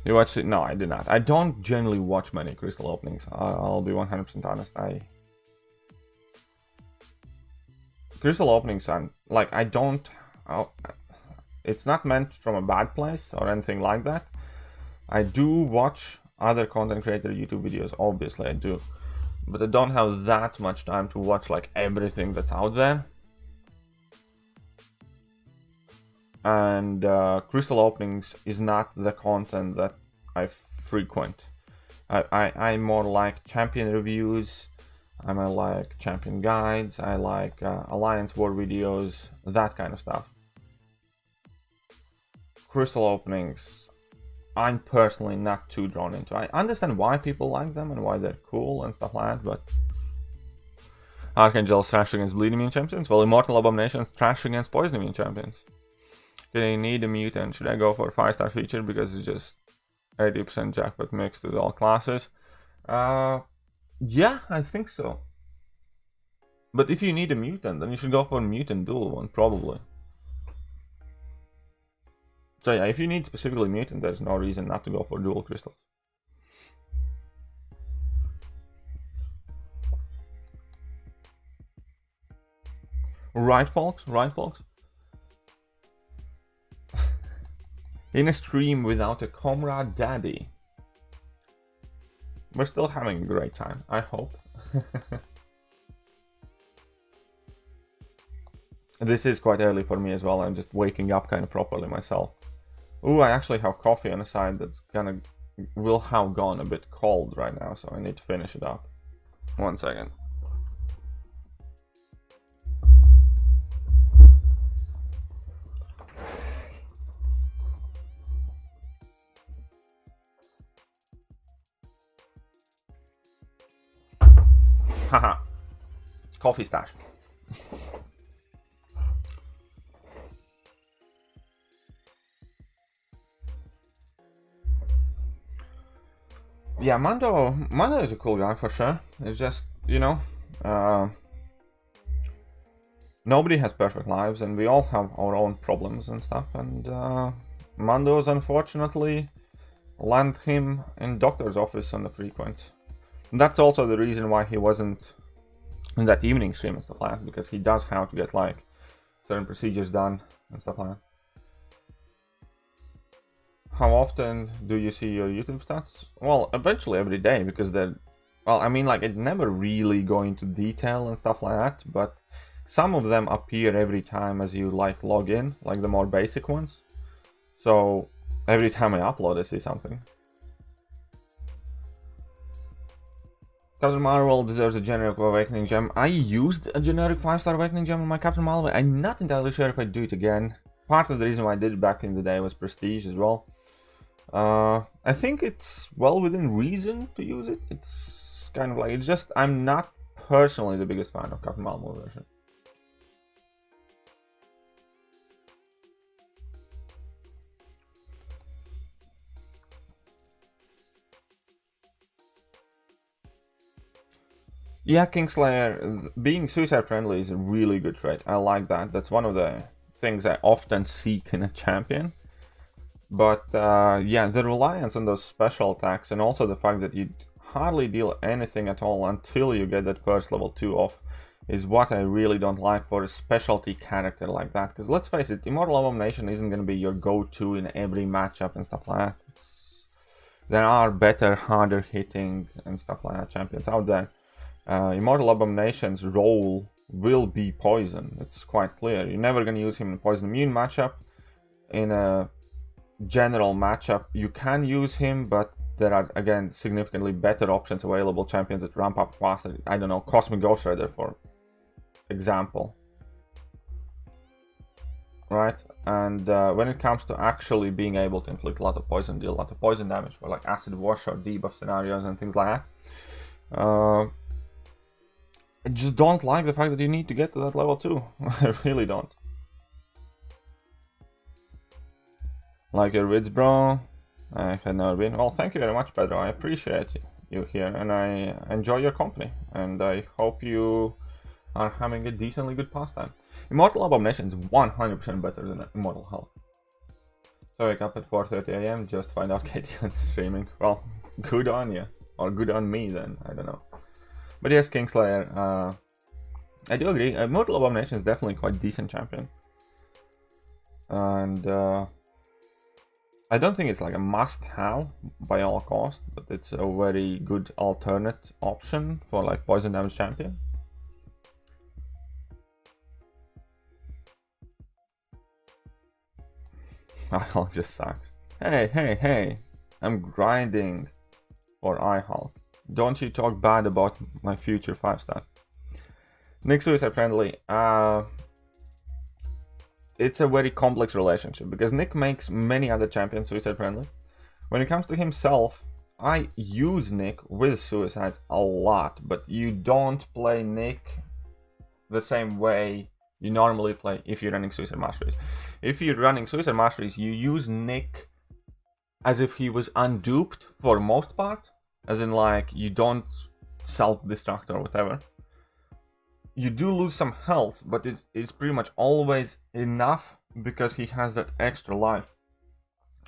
You watched it? No, I did not. I don't generally watch many crystal openings. I'll be 100% honest. Crystal openings are like, it's not meant from a bad place or anything like that. I do watch other content creator YouTube videos, obviously I do, but I don't have that much time to watch like everything that's out there. And crystal openings is not the content that I frequent. I more like champion reviews, I like champion guides, I like alliance war videos, that kind of stuff. Crystal openings, I'm personally not too drawn into. I understand why people like them and why they're cool and stuff like that, but Archangel's trash against bleed immune champions, well, Immortal Abomination's trash against poison immune champions. Okay, need a mutant. Should I go for a 5-star feature because it's just 80% jackpot mixed with all classes? Yeah, I think so. But if you need a mutant, then you should go for a mutant dual one, probably. So yeah, if you need specifically mutant, there's no reason not to go for dual crystals. Right, folks? Right, folks? In a stream without a comrade daddy. We're still having a great time, I hope. This is quite early for me as well. I'm just waking up kind of properly myself. Ooh, I actually have coffee on the side that's will have gone a bit cold right now, so I need to finish it up. 1 second. Haha. Coffee stash. Yeah, Mando is a cool guy for sure. It's just, you know, nobody has perfect lives and we all have our own problems and stuff, and Mando's unfortunately land him in doctor's office on the frequent. And that's also the reason why he wasn't in that evening stream and stuff like that, because he does have to get like certain procedures done and stuff like that. How often do you see your YouTube stats? Well, eventually every day, because they're, well, I mean, like, it never really go into detail and stuff like that, but some of them appear every time as you like log in, like the more basic ones. So every time I upload, I see something. Captain Marvel deserves a generic Awakening Gem. I used a generic 5-star Awakening Gem on my Captain Marvel. I'm not entirely sure if I do it again. Part of the reason why I did it back in the day was prestige as well. I think it's well within reason to use it. It's kind of like, it's just, I'm not personally the biggest fan of Captain Marvel version. Yeah, Kingslayer, being suicide friendly is a really good trait. I like that. That's one of the things I often seek in a champion. But yeah, the reliance on those special attacks, and also the fact that you hardly deal anything at all until you get that first level 2 off, is what I really don't like for a specialty character like that. Because let's face it, Immortal Abomination isn't going to be your go-to in every matchup and stuff like that. There are better, harder hitting and stuff like that champions out there. Immortal Abomination's role will be poison. It's quite clear. You're never going to use him in a poison immune matchup. In a general matchup, you can use him, but there are, again, significantly better options available, champions that ramp up faster. I don't know, Cosmic Ghost Rider, for example. Right? And when it comes to actually being able to inflict a lot of poison, deal a lot of poison damage for like Acid Wash or debuff scenarios and things like that, I just don't like the fact that you need to get to that level 2. I really don't. Like your vids, bro. I had never been. Well, thank you very much, Pedro. I appreciate you here, and I enjoy your company. And I hope you are having a decently good pastime. Immortal Abomination is 100% better than Immortal Hulk. So I wake up at 4:30 AM just find out Katie is streaming. Well, good on you. Or good on me then, I don't know. But yes, Kingslayer, I do agree. Immortal Abomination is definitely quite a decent champion. And I don't think it's like a must-have by all costs, but it's a very good alternate option for like poison damage champion. iHulk just sucks. Hey, I'm grinding for iHulk. Don't you talk bad about my future 5-star. Nick suicide friendly. It's a very complex relationship because Nick makes many other champions suicide friendly. When it comes to himself, I use Nick with suicides a lot, but you don't play Nick the same way you normally play if you're running suicide masteries. If you're running suicide masteries, you use Nick as if he was unduped for most part, as in like you don't self-destruct or whatever. You do lose some health, but it's pretty much always enough because he has that extra life.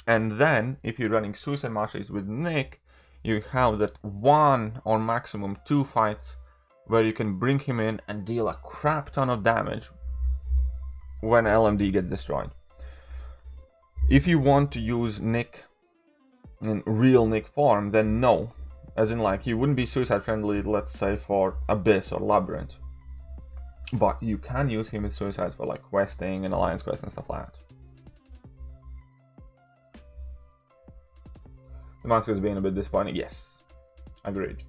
And then, if you're running Suicide Masteries with Nick, you have that 1 or maximum 2 fights where you can bring him in and deal a crap ton of damage when LMD gets destroyed. If you want to use Nick in real Nick form, then no. As in like, he wouldn't be suicide friendly, let's say, for Abyss or Labyrinth. But you can use him with suicides for like questing and alliance quests and stuff like that. The monster is being a bit disappointing. Yes, agreed.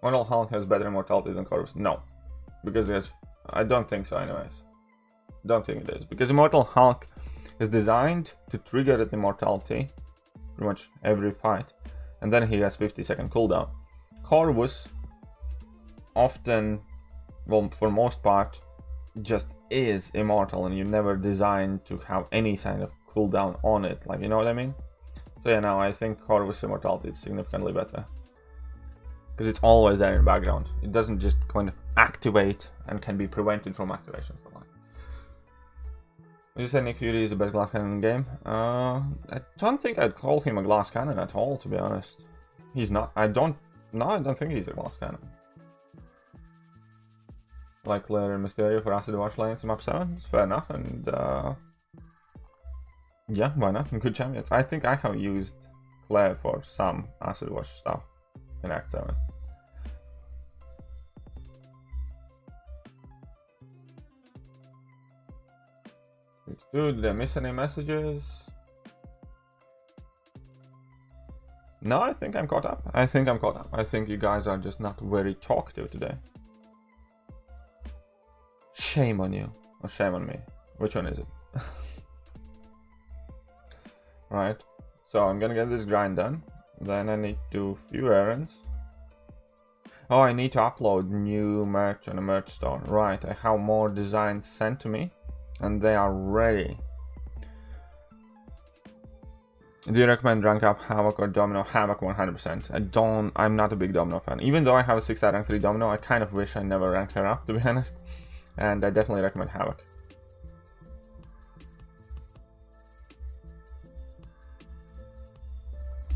Immortal Hulk has better immortality than Corvus. No, because I don't think so. Anyways, don't think it is because Immortal Hulk is designed to trigger that immortality pretty much every fight, and then he has 50-second cooldown. Corvus often, well, for most part, just is immortal, and you're never designed to have any kind of cooldown on it. Like, you know what I mean? So yeah, now I think Corvus immortality is significantly better because it's always there in the background. It doesn't just kind of activate and can be prevented from activation. Stuff like. You say Nick Fury is the best glass cannon in the game? I don't think I'd call him a glass cannon at all, to be honest. He's not. I don't think he's a glass cannon. Like Claire and Mysterio for Acid Wash lanes in map 7, it's fair enough, and yeah, why not? Good champions. I think I have used Claire for some Acid Wash stuff in Act 7. Dude, did I miss any messages? No, I think I'm caught up. I think you guys are just not very talkative today. Shame on you. Or shame on me. Which one is it? Right. So I'm gonna get this grind done. Then I need to do a few errands. Oh, I need to upload new merch on a merch store. Right, I have more designs sent to me. And they are ready. Do you recommend rank up Havoc or Domino? Havoc 100%. I'm not a big Domino fan. Even though I have a 6-star rank 3 Domino, I kind of wish I never ranked her up, to be honest. And I definitely recommend Havoc.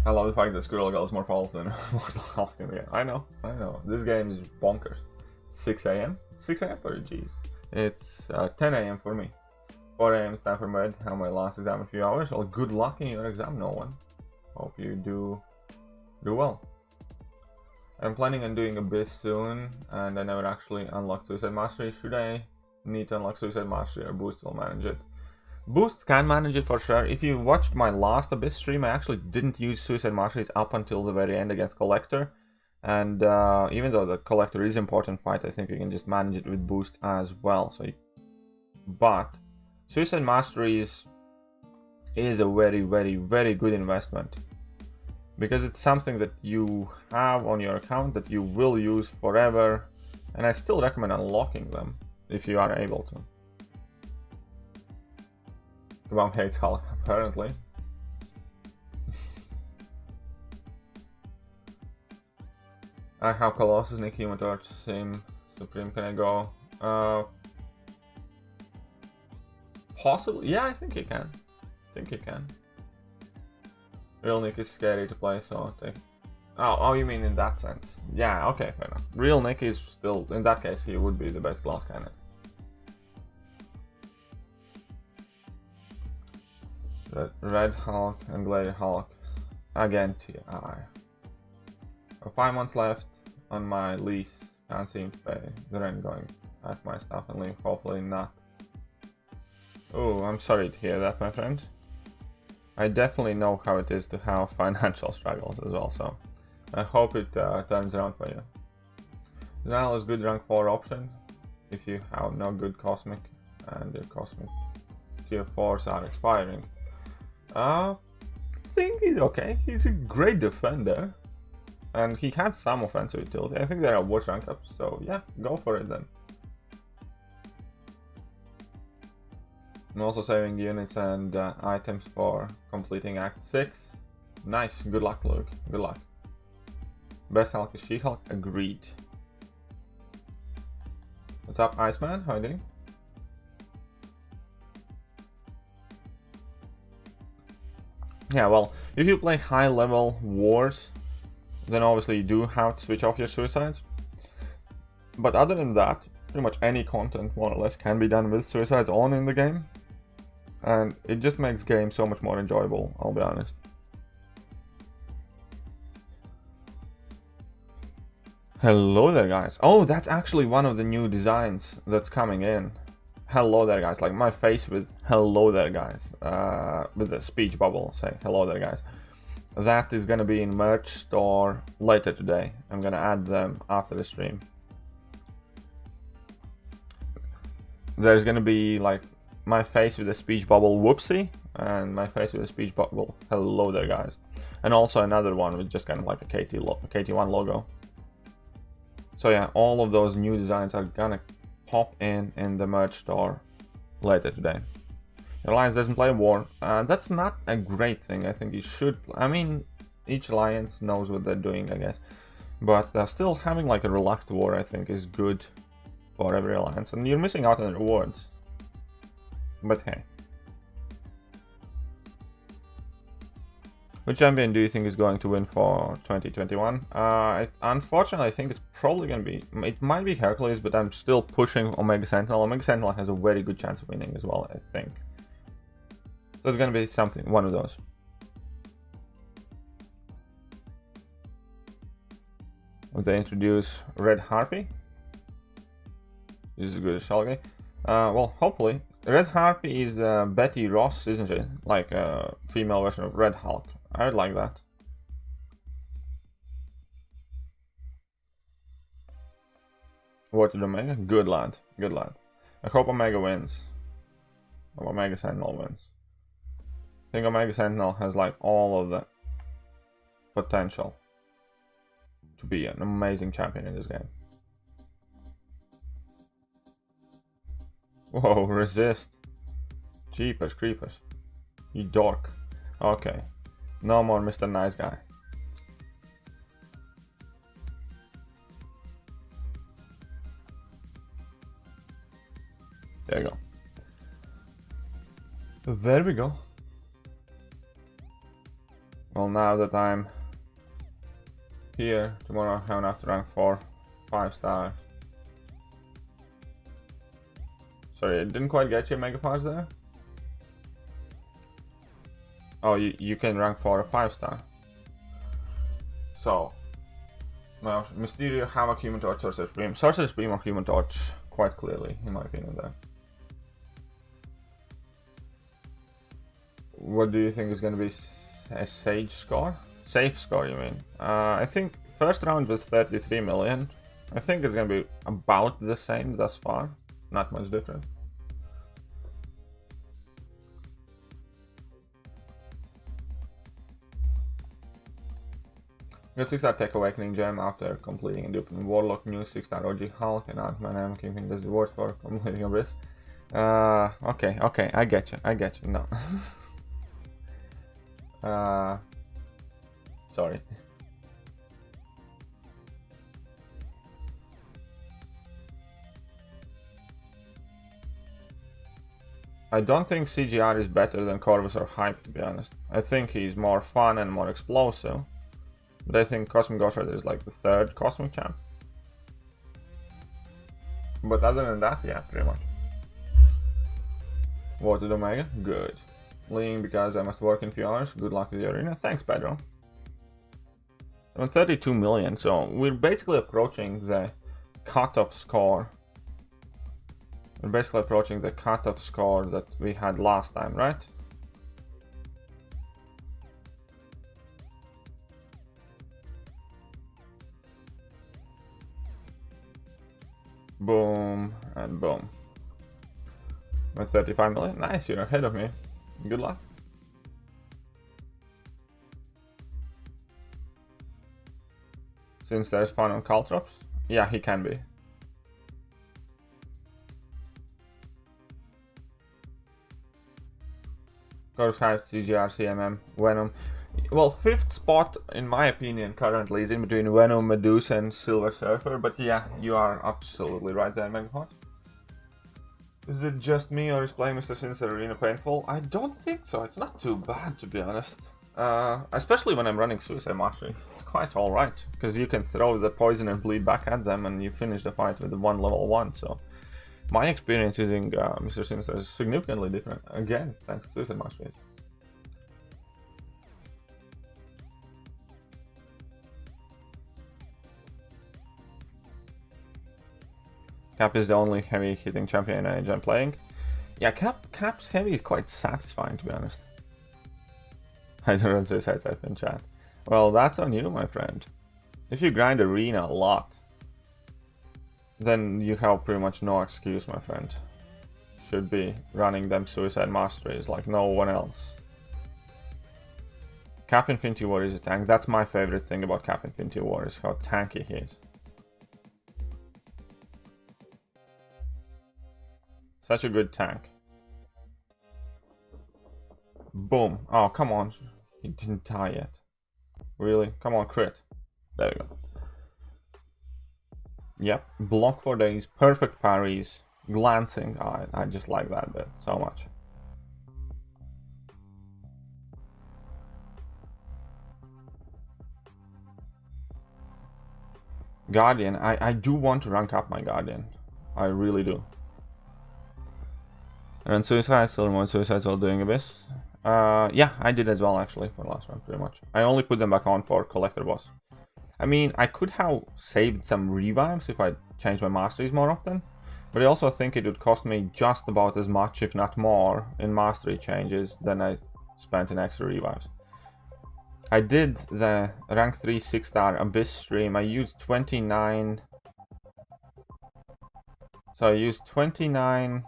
I love the fact that Squirrel Girl is more powerful than Immortal Hulk in the game. I know. This game is bonkers. 6 AM? 6 AM for you, jeez. It's 10 AM for me. 4 AM Stanford Med. Have my last exam in a few hours. Well, good luck in your exam, no one. Hope you do well. I'm planning on doing Abyss soon, and I never actually unlocked Suicide Mastery. Should I need to unlock Suicide Mastery, or Boost will manage it? Boost can manage it for sure. If you watched my last Abyss stream, I actually didn't use Suicide Masteries up until the very end against Collector. And even though the Collector is an important fight, I think you can just manage it with Boost as well. But Suicide Masteries is a very, very, very good investment. Because it's something that you have on your account that you will use forever. And I still recommend unlocking them if you are able to. Kebab hates Hulk, apparently. I have Colossus, Nick, Human Torch, Sim, Supreme. Can I go? Possibly. Yeah, I think you can. Real Nick is scary to play, so I think. Oh, you mean in that sense? Yeah, okay, fair enough. Real Nick is still, in that case, he would be the best glass cannon. Red Hulk and Gladiator Hulk again TI. 5 months left on my lease. Can't seem to pay the rent. Going at my stuff and leave. Hopefully not. Oh, I'm sorry to hear that, my friend. I definitely know how it is to have financial struggles as well, so I hope it turns around for you. Zanel is good rank 4 option if you have no good Cosmic and your Cosmic tier 4s are expiring. I think he's okay. He's a great defender. And he has some offensive utility. I think there are worse rank ups, so yeah, go for it then. I'm also saving units and items for completing Act 6. Nice, good luck, Luke. Good luck. Best Hulk is She-Hulk, agreed. What's up, Iceman? How are you doing? Yeah, well, if you play high-level wars, then obviously you do have to switch off your suicides. But other than that, pretty much any content, more or less, can be done with suicides on in the game. And it just makes game so much more enjoyable, I'll be honest. Hello there, guys. Oh, that's actually one of the new designs that's coming in. Hello there, guys. Like my face with hello there, guys. With the speech bubble, say hello there, guys. That is gonna be in merch store later today. I'm gonna add them after the stream. There's gonna be like my face with a speech bubble whoopsie and my face with a speech bubble hello there, guys. And also another one with just kind of like a KT1 logo. So yeah, all of those new designs are gonna pop in the merch store later today. Your alliance doesn't play war. That's not a great thing. I think you should. I mean, each alliance knows what they're doing, I guess. But still having like a relaxed war, I think, is good for every alliance. And you're missing out on the rewards. But hey, Which champion do you think is going to win for 2021? Unfortunately, I think it's probably going to be... It might be Hercules, but I'm still pushing Omega Sentinel. Omega Sentinel has a very good chance of winning as well, I think. So it's going to be something, one of those. If they introduce Red Harpy. This is good as Shalgay. Well, hopefully. Red Harpy is Betty Ross, isn't she? Like a female version of Red Hulk. I would like that. What did Omega? Good lad. Good lad. I hope Omega wins. I hope Omega Sentinel wins. I think Omega Sentinel has like all of the potential to be an amazing champion in this game. Whoa, resist. Jeepers creepers. You dork. Okay. No more Mr. Nice Guy. There you go. There we go. Well, now that I'm here, tomorrow I have enough to rank 4, 5 stars. Sorry, I didn't quite get your mega parts there. Oh, you can rank 4 or 5 star. So, well, Mysterio, Havoc, Human Torch, Sorcerer Supreme. Sorcerer Supreme or Human Torch, quite clearly, in my opinion there. What do you think is going to be a Sage score? Safe score, you mean? I think first round was 33 million. I think it's going to be about the same thus far. Not much different. Got 6-star Tech Awakening Gem after completing and duping Warlock, new 6-star OG Hulk, and Ant-Man M Kingpin does the worst for completing Abyss. Okay, I get you, no. Sorry. I don't think CGR is better than Corvus or Hype, to be honest. I think he's more fun and more explosive. But I think Cosmic Ghost Rider is like the 3rd Cosmic Champ. But other than that, yeah, pretty much. Water Omega, good. Leaving because I must work in a few hours. Good luck with the arena. Thanks, Pedro. I'm at 32 million, so we're basically approaching the cutoff score. We're basically approaching the cutoff score that we had last time, right? Boom and boom. I'm at 35 million. Nice, you're ahead of me. Good luck. Since there's fun on Caltrops? Yeah, he can be. Corvus 5, CGR, CMM, Venom. Well, 5th spot, in my opinion, currently is in between Venom, Medusa, and Silver Surfer. But yeah, you are absolutely right there, Megapod. Is it just me, or is playing Mr. Sinister Arena painful? I don't think so. It's not too bad, to be honest. Especially when I'm running Suicide Mastery. It's quite alright, because you can throw the poison and bleed back at them, and you finish the fight with the one level 1. So my experience using Mr. Sinister is significantly different. Again, thanks to Suicide Mastery. Cap is the only heavy hitting champion I enjoy playing. Yeah, Cap's heavy is quite satisfying, to be honest. I don't run Suicide Type in chat. Well, that's on you, my friend. If you grind arena a lot, then you have pretty much no excuse, my friend. Should be running them Suicide Masteries like no one else. Cap Infinity War is a tank. That's my favorite thing about Cap Infinity War, is how tanky he is. Such a good tank. Boom. Oh, come on. He didn't die yet. Really? Come on, crit. There we go. Yep. Block for days. Perfect parries. Glancing. Oh, I just like that bit so much. Guardian. I do want to rank up my Guardian. I really do. And Suicide, still more Suicide's all doing Abyss. Yeah, I did as well actually for last round, pretty much. I only put them back on for Collector Boss. I mean, I could have saved some revives if I changed my masteries more often. But I also think it would cost me just about as much, if not more, in mastery changes than I spent in extra revives. I did the rank 3 6-star Abyss stream. I used 29... So I used 29...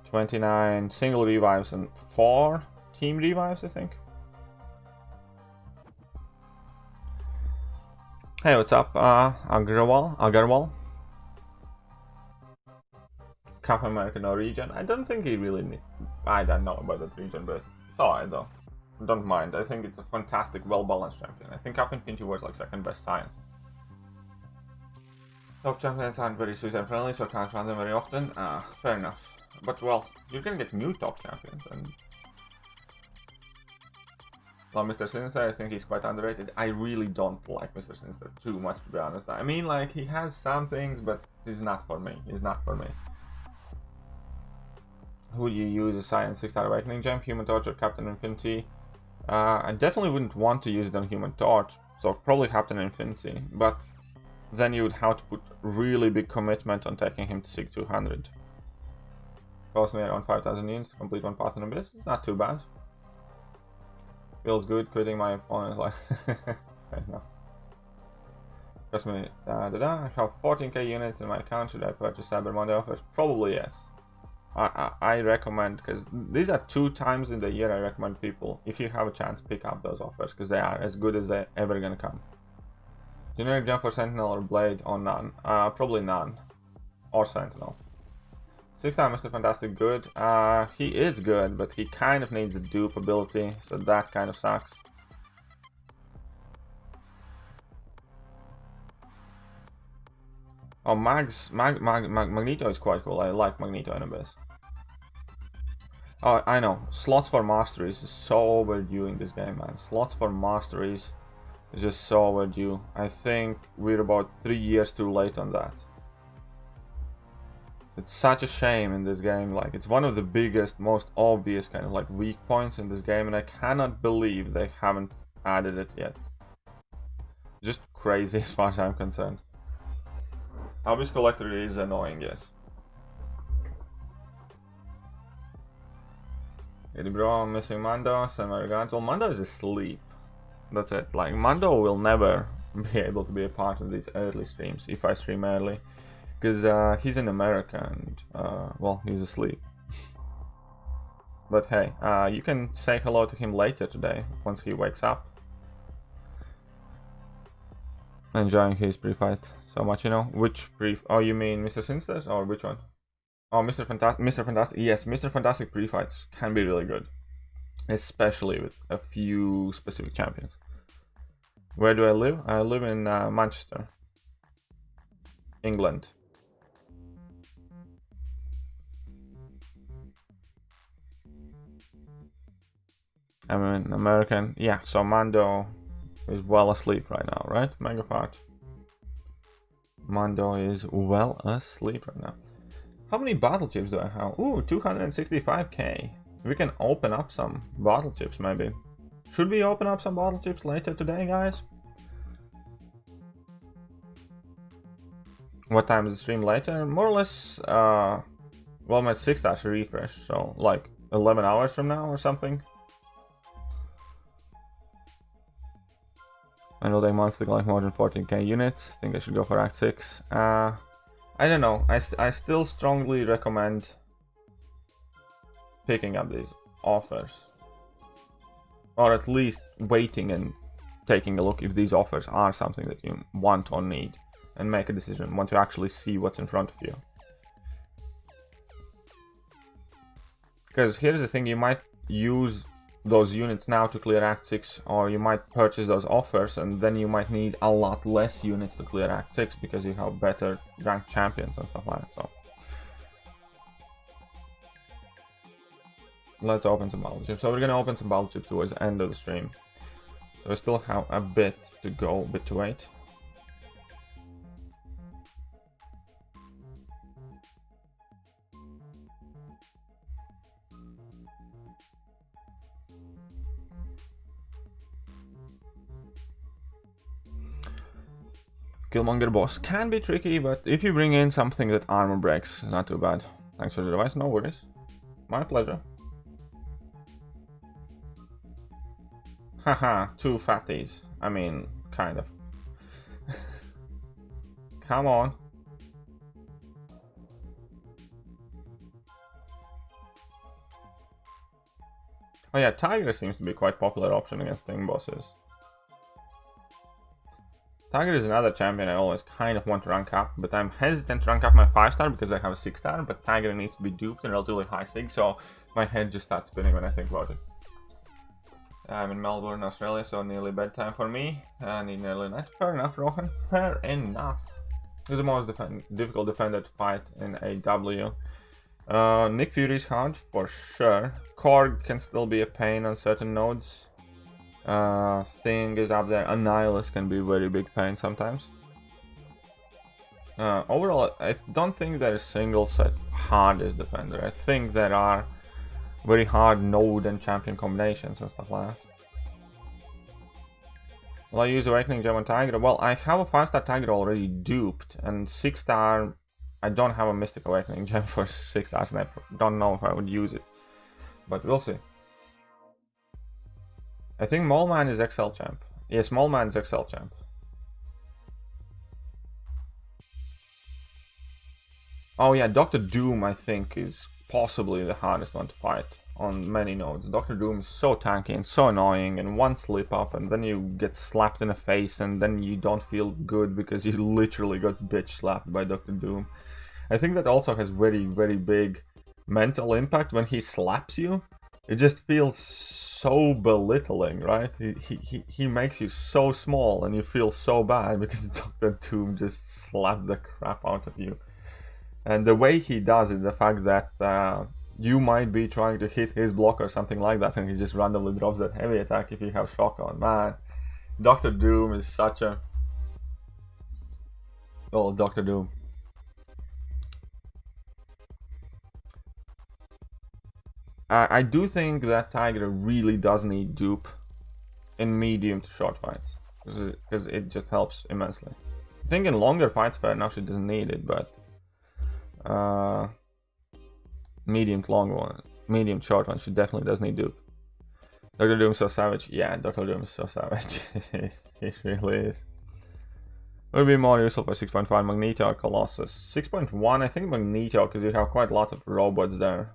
29 single revives and 4 team revives, I think. Hey, what's up, Agarwal? Captain America Norwegian. I don't think he really need... I don't know about that region, but it's alright though. Don't mind. I think it's a fantastic, well-balanced champion. I think Captain PT4 was like second best science. Top champions aren't very suicide friendly, so can't run them very often. Fair enough. But well, you can get new top champions and... Well, Mr. Sinister, I think he's quite underrated. I really don't like Mr. Sinister too much, to be honest. I mean, like, he has some things, but he's not for me. He's not for me. Who do you use as Science 6-star Awakening Gem? Human Torch or Captain Infinity? I definitely wouldn't want to use it on Human Torch, so probably Captain Infinity. But then you would have to put really big commitment on taking him to Sig 200. Cost me around 5,000 units to complete one path in Abyss. It's not too bad. Feels good quitting my opponent like... okay, no. Cost me... I have 14k units in my account. Should I purchase Cyber Monday offers? Probably yes. I recommend, because these are 2 times in the year I recommend people, if you have a chance, pick up those offers, because they are as good as they're ever gonna come. Generic jump for Sentinel or Blade or none? Probably none. Or Sentinel. 6-star Mr. Fantastic good. He is good, but he kind of needs a dupe ability, so that kind of sucks. Oh, Magneto is quite cool. I like Magneto in Abyss. Oh, I know. Slots for masteries is so overdue in this game, man. Slots for masteries is just so overdue. I think we're about 3 years too late on that. It's such a shame in this game. Like, it's one of the biggest, most obvious kind of like weak points in this game, and I cannot believe they haven't added it yet. Just crazy as far as I'm concerned. Abyss Collector is annoying, yes. Hey bro, I'm missing Mando, send my regards. Well, Mando is asleep. That's it. Like, Mando will never be able to be a part of these early streams, if I stream early. Because he's in America and, well, he's asleep. But hey, you can say hello to him later today, once he wakes up. Enjoying his pre-fight so much, you know. Which oh, you mean Mr. Sinister's or which one? Oh, Mr. Fantastic. Yes, Mr. Fantastic pre-fights can be really good, especially with a few specific champions. Where do I live? I live in Manchester, England. I'm an American. Yeah, so Mando is well asleep right now, right? Megafart. Mando is well asleep right now. How many battle chips do I have? Ooh, 265k. We can open up some battle chips, maybe. Should we open up some battle chips later today, guys? What time is the stream later? More or less, well, my 6-star refresh, so like 11 hours from now or something. I know they monthly like more than 14k units. I think I should go for Act 6. I don't know. I still strongly recommend picking up these offers. Or at least waiting and taking a look if these offers are something that you want or need. And make a decision once you actually see what's in front of you. Because here's the thing, you might use those units now to clear Act 6, or you might purchase those offers and then you might need a lot less units to clear Act 6 because you have better ranked champions and stuff like that. So let's open some battle chips. So we're gonna open some battle chips towards the end of the stream. So we still have a bit to go, a bit to wait. Killmonger boss can be tricky, but if you bring in something that armor breaks, it's not too bad. Thanks for the device, no worries. My pleasure. Haha, 2 fatties. I mean, kind of. Come on. Oh yeah, Tiger seems to be quite a popular option against thing bosses. Tiger is another champion I always kind of want to rank up, but I'm hesitant to rank up my 5-star because I have a 6-star, but Tiger needs to be duped in relatively high sig, so my head just starts spinning when I think about it. I'm in Melbourne, Australia, so nearly bedtime for me. I need nearly night. Fair enough, Rohan. Fair enough. Who's the most difficult defender to fight in AW? Nick Fury is hard, for sure. Korg can still be a pain on certain nodes. Thing is up there. Annihilus can be very big pain sometimes. Overall, I don't think there is single set hardest defender. I think there are very hard node and champion combinations and stuff like that. Will I use Awakening Gem on Tiger? Well, I have a 5-star Tiger already duped, and 6-star I don't have a Mystic Awakening Gem for 6 stars, and I don't know if I would use it, but we'll see. I think Moleman is XL champ. Yes, Moleman is XL champ. Oh yeah, Dr. Doom I think is possibly the hardest one to fight on many nodes. Dr. Doom is so tanky and so annoying, and one slip up and then you get slapped in the face and then you don't feel good because you literally got bitch slapped by Dr. Doom. I think that also has very, very big mental impact when he slaps you. It just feels so belittling, right? He makes you so small and you feel so bad because Dr. Doom just slapped the crap out of you. And the way he does it, the fact that you might be trying to hit his block or something like that and he just randomly drops that heavy attack if you have shock on. Man, Dr. Doom is such a... Oh, Dr. Doom. I do think that Tiger really does need dupe in medium to short fights, because it just helps immensely. I think in longer fights, fair enough, she doesn't need it, but medium to long one, medium to short one, she definitely does need dupe. Dr. Doom is so savage. Yeah, Dr. Doom is so savage. It really is. Would be more useful for 6.5 Magneto or Colossus. 6.1, I think Magneto, because you have quite a lot of robots there.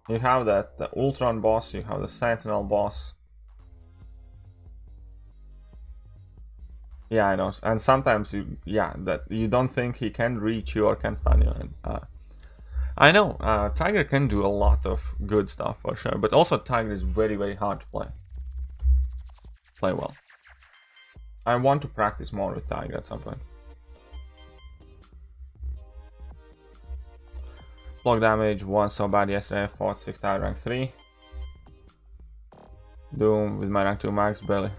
You have the Ultron boss, you have the Sentinel boss. Yeah, I know. And sometimes that you don't think he can reach you or can stun you. And, I know, Tiger can do a lot of good stuff for sure, but also Tiger is very, very hard to play well. I want to practice more with Tiger at some point. Block damage was so bad yesterday. I fought 6-star rank 3. Doom with my rank 2 max barely.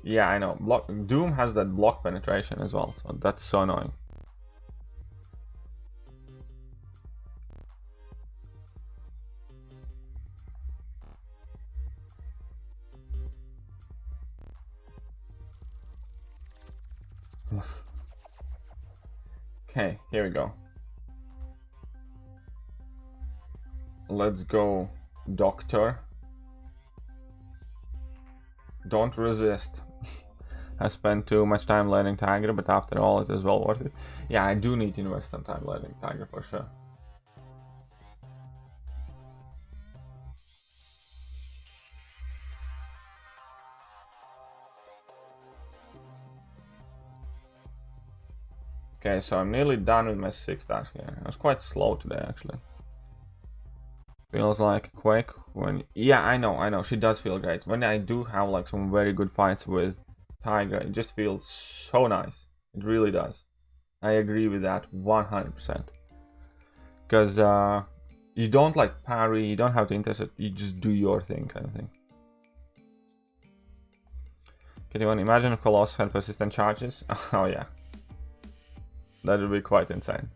Yeah, I know. Doom has that block penetration as well, so that's so annoying. Okay, here we go. Let's go, Doctor. Don't resist. I spent too much time learning Tiger, but after all, it is well worth it. Yeah, I do need to invest some time learning Tiger for sure. Okay, so I'm nearly done with my 6 stars here. I was quite slow today, actually. Feels like a Quake when... Yeah, I know, she does feel great. When I do have like some very good fights with Tiger, it just feels so nice. It really does. I agree with that 100%. Because You don't like parry, you don't have to intercept, you just do your thing kind of thing. Can you imagine if Colossus had persistent charges? Oh yeah. That would be quite insane.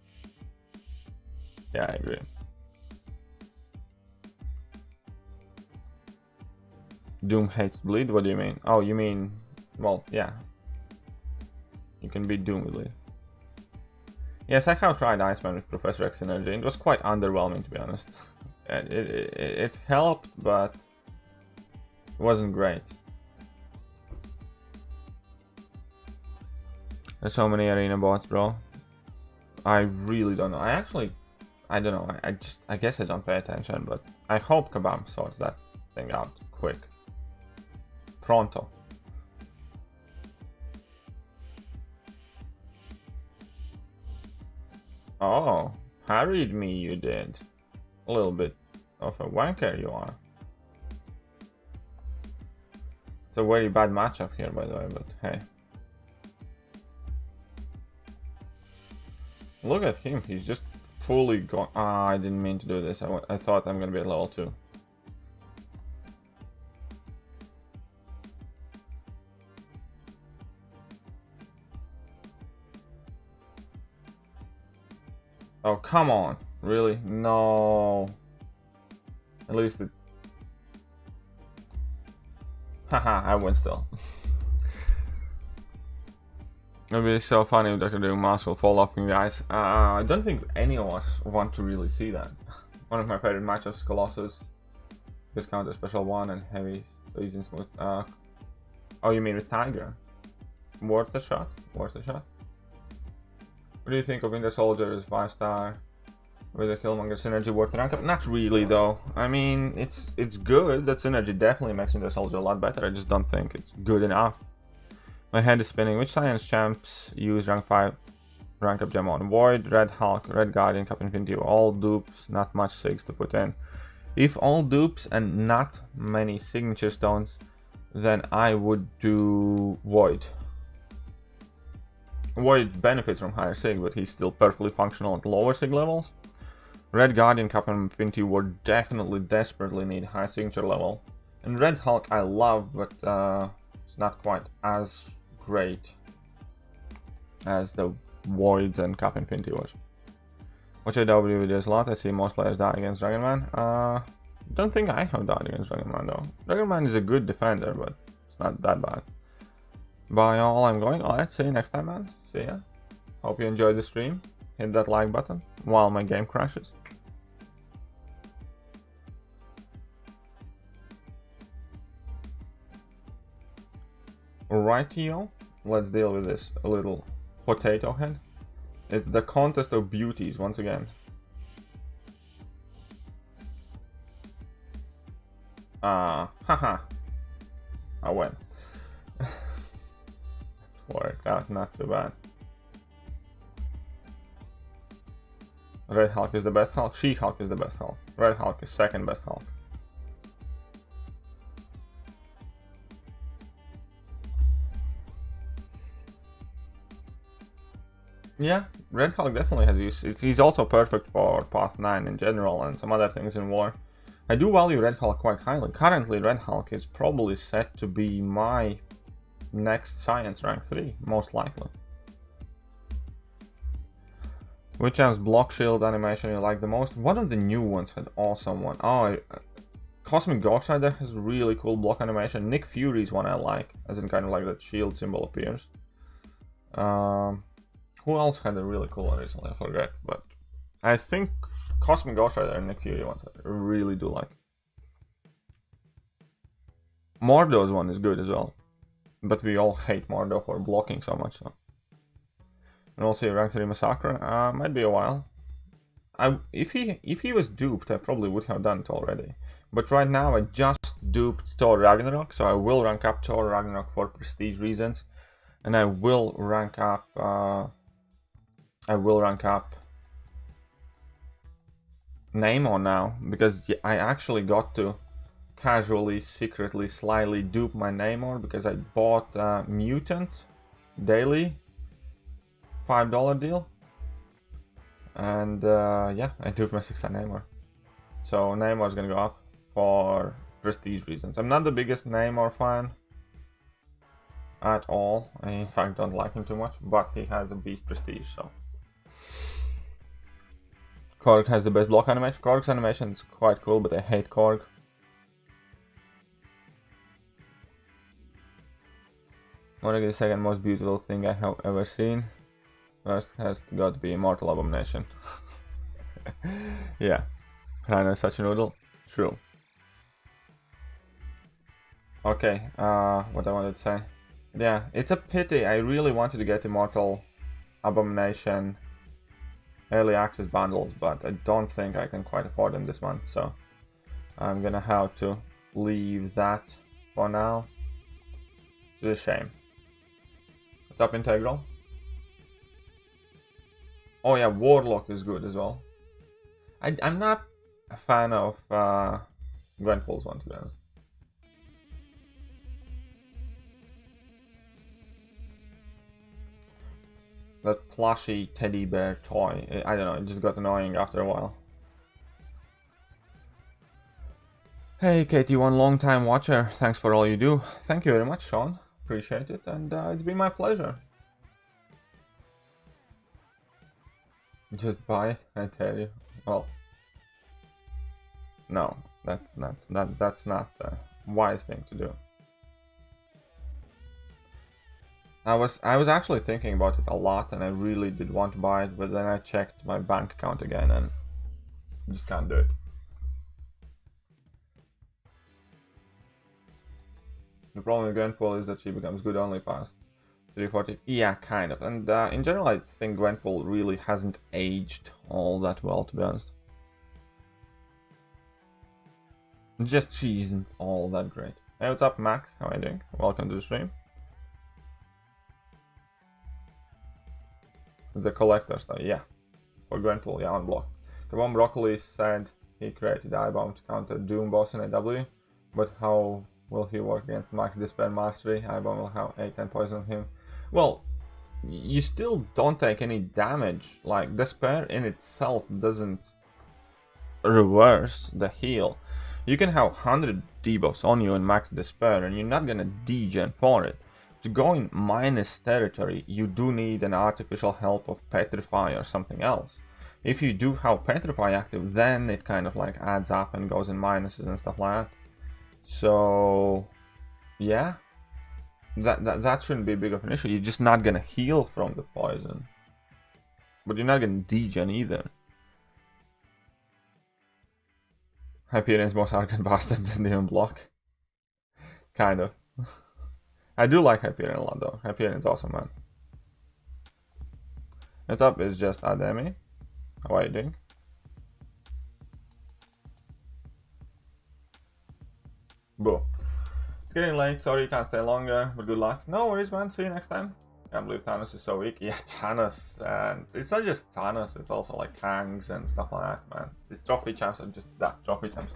Yeah, I agree. Doom hates bleed? What do you mean? Oh, you mean... Well, yeah. You can beat Doom with bleed. Yes, I have tried Iceman with Professor X Energy. It was quite underwhelming, to be honest. It helped, but it wasn't great. There's so many arena bots, bro. I really don't know. I don't know. I guess I don't pay attention, but I hope Kabam sorts that thing out quick. Pronto. Oh, harried me you did. A little bit of a wanker you are. It's a very bad matchup here, by the way, but hey. Look at him, he's just fully gone. Ah, I didn't mean to do this. I thought I'm gonna be at level 2. Oh, come on. Really? No. At least it... Haha, I win still. It'll be so funny if Dr. Doom Mouse will fall off in the ice. I don't think any of us want to really see that. One of my favorite matchups, Colossus. Discounter special 1 and heavy, so he's in smooth. Oh, you mean with Tiger? Worth a shot? Worth a shot? What do you think of Winter Soldier as 5-star? With a Killmonger synergy worth rank up? Not really though. I mean, it's good. That synergy definitely makes Winter Soldier a lot better. I just don't think it's good enough. My head is spinning. Which science champs use rank 5 rank up gem on? Void, Red Hulk, Red Guardian, Captain Infinity, all dupes, not much SIGs to put in. If all dupes and not many signature stones, then I would do Void. Void benefits from higher SIG, but he's still perfectly functional at lower SIG levels. Red Guardian, Captain Infinity would definitely desperately need high signature level. And Red Hulk I love, but it's not quite as great as the Voids and Captain Infinity was. Watch AW videos a lot. I see most players die against Dragon Man. Don't think I have died against Dragon Man though. Dragon Man is a good defender, but it's not that bad. By all I'm going. Oh, let's see you next time, man. See ya. Hope you enjoyed the stream. Hit that like button while my game crashes. Rightio, let's deal with this a little potato head. It's the contest of beauties once again. Haha. I win. Worked out not too bad. Red Hulk is the best Hulk. She-Hulk is the best Hulk. Red Hulk is second best Hulk. Yeah, Red Hulk definitely has use. He's also perfect for Path 9 in general and some other things in war. I do value Red Hulk quite highly. Currently, Red Hulk is probably set to be my next Science rank 3, most likely. Which one's block shield animation you like the most? One of the new ones had awesome one. Oh, Cosmic Ghost Rider has really cool block animation. Nick Fury's one I like, as in kind of like that shield symbol appears. Who else had a really cool one recently? I forget, but I think Cosmic Ghost Rider and Nick Fury ones I really do like. Mordo's one is good as well, but we all hate Mordo for blocking so much. So. And we'll see rank 3 Massacre. Might be a while. If he was duped, I probably would have done it already. But right now I just duped Thor Ragnarok, so I will rank up Thor Ragnarok for prestige reasons, and I will rank up. Namor now, because I actually got to casually, secretly, slyly dupe my Namor because I bought Mutant daily $5 deal, and yeah, I duped my 6-star Namor. So Namor is gonna go up for prestige reasons. I'm not the biggest Namor fan at all. I in fact don't like him too much, but he has a beast prestige, so. Korg has the best block animation. Korg's animation is quite cool, but I hate Korg. What is the second most beautiful thing I have ever seen? First has got to be Immortal Abomination. Yeah. Kind of such a noodle. True. Okay, what I wanted to say. Yeah, it's a pity. I really wanted to get Immortal Abomination early access bundles, but I don't think I can quite afford them this month, so I'm gonna have to leave that for now. It's a shame. What's up, Integral? Oh yeah, Warlock is good as well. I'm not a fan of Gwenpool's one, to be honest. That plushy teddy bear toy, I don't know, it just got annoying after a while. Hey KT1, long time watcher, thanks for all you do. Thank you very much, Sean, appreciate it, and it's been my pleasure. Just buy it, I tell you. Well, no, that's not the wise thing to do. I was actually thinking about it a lot, and I really did want to buy it, but then I checked my bank account again, and just can't do it. The problem with Gwenpool is that she becomes good only past 340. Yeah, kind of. And in general, I think Gwenpool really hasn't aged all that well, to be honest. Just she isn't all that great. Hey, what's up, Max? How are you doing? Welcome to the stream. The collector stuff, yeah. For Gwenpool, yeah, on block. Kabam Broccoli said he created Eyebomb to counter Doom boss in AW, but how will he work against Max Despair Mastery? Eyebomb will have 8-10 poison on him. Well, you still don't take any damage. Like, Despair in itself doesn't reverse the heal. You can have 100 debuffs on you in Max Despair, and you're not gonna degen for it. To go in minus territory, you do need an artificial help of Petrify or something else. If you do have Petrify active, then it kind of like adds up and goes in minuses and stuff like that. So, yeah, that shouldn't be big of an issue. You're just not gonna heal from the poison, but you're not gonna degen either. Hyperion's most arrogant bastard doesn't even block. Kind of. I do like Hyperion a lot though. Hyperion's awesome, man. What's up? It's just Ademi. How are you doing? Boo. It's getting late, sorry you can't stay longer, but good luck. No worries, man. See you next time. I can't believe Thanos is so weak. Yeah, Thanos, and it's not just Thanos, it's also like Kangs and stuff like that, man. These trophy champs are just that, trophy champs.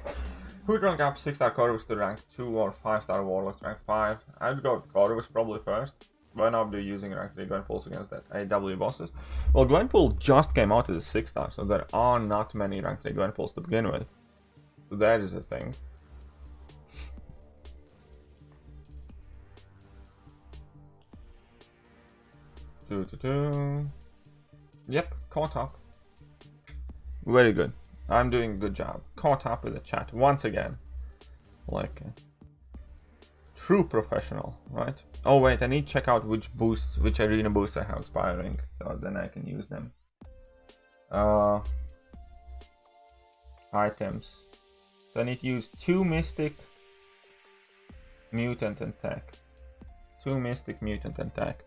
Who would rank up 6-star Corvus to rank 2 or 5-star Warlock to rank 5? I'd go with Corvus probably first. Why not be using rank 3 Gwenpools against that AW bosses? Well, Gwenpool just came out as a 6-star, so there are not many rank 3 Gwenpools to begin with. So that is a thing. Yep, caught up. Very good. I'm doing a good job. Caught up with the chat once again. Like a true professional, right? Oh wait, I need to check out which arena boosts I have expiring, so then I can use them. Items. So I need to use 2 Mystic, Mutant, and Tech. 2 Mystic, Mutant, and Tech.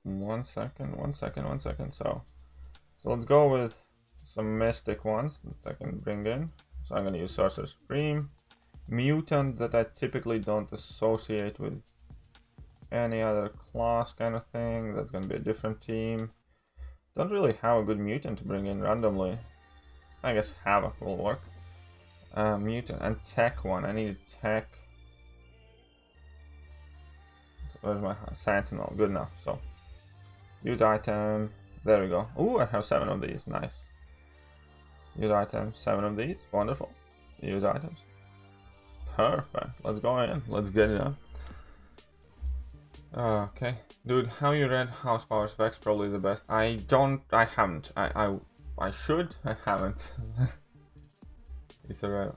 One second. So let's go with some Mystic ones that I can bring in. So I'm gonna use Sorcerer Supreme. Mutant that I typically don't associate with any other class kind of thing. That's gonna be a different team. Don't really have a good mutant to bring in randomly. I guess Havoc will work. Mutant and Tech one. I need a Tech. So where's my Sentinel? Good enough. So use item. There we go. Ooh, I have 7 of these. Nice. Use items. 7 of these. Wonderful. Use items. Perfect. Let's go in. Let's get it up. Okay. Dude, how you read House Power Specs? Probably the best. I haven't. I should. I haven't. It's a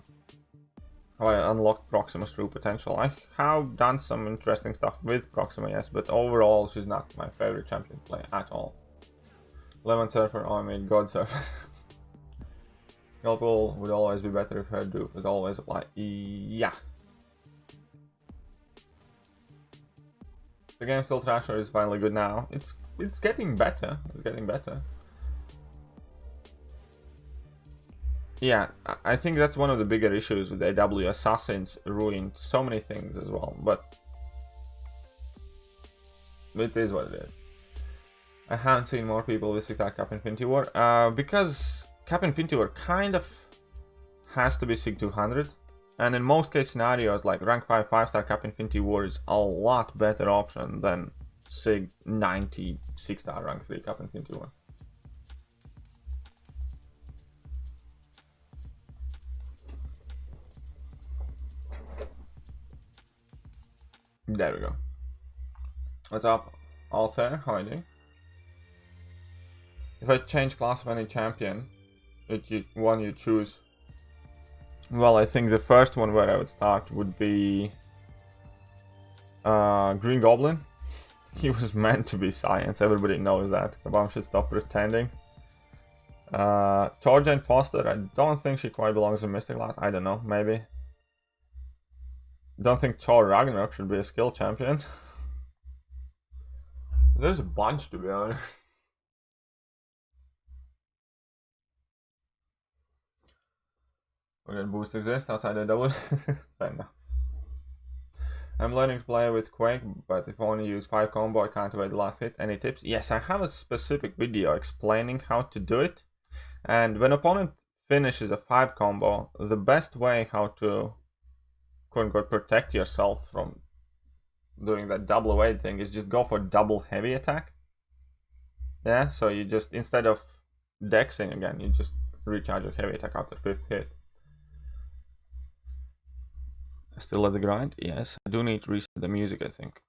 how I unlocked Proxima's true potential. I have done some interesting stuff with Proxima, yes, but overall she's not my favorite champion play at all. Lemon Surfer, oh I mean God Surfer. Helpful would always be better if her dupe would always apply. Yeah. The game's still trash or is finally good now? It's getting better. It's getting better. Yeah, I think that's one of the bigger issues with AW. Assassins ruined so many things as well, but it is what it is. I haven't seen more people with 6-star Cap Infinity War, because Cap Infinity War kind of has to be SIG 200, and in most case scenarios, like rank 5 5-star Cap Infinity War is a lot better option than SIG 90 6-star rank 3 Cap Infinity War. There we go. What's up, Alter? How are you doing? If I change class of any champion, one you choose. Well, I think the first one where I would start would be Green Goblin. He was meant to be science, everybody knows that. Kabam should stop pretending. Torjane Foster, I don't think she quite belongs in Mystic class. I don't know, maybe. Don't think Thor Ragnarok should be a skill champion. There's a bunch, to be honest. Will boost exist outside the double? Fair enough. I'm learning to play with Quake, but if I only use 5 combo, I can't avoid the last hit. Any tips? Yes, I have a specific video explaining how to do it. And when opponent finishes a 5 combo, the best way how to quote-unquote protect yourself from doing that double evade thing is just go for double heavy attack. Yeah, so you just, instead of dexing again, you just recharge your heavy attack after 5th hit. Still at the grind? Yes, I do need to reset the music, I think.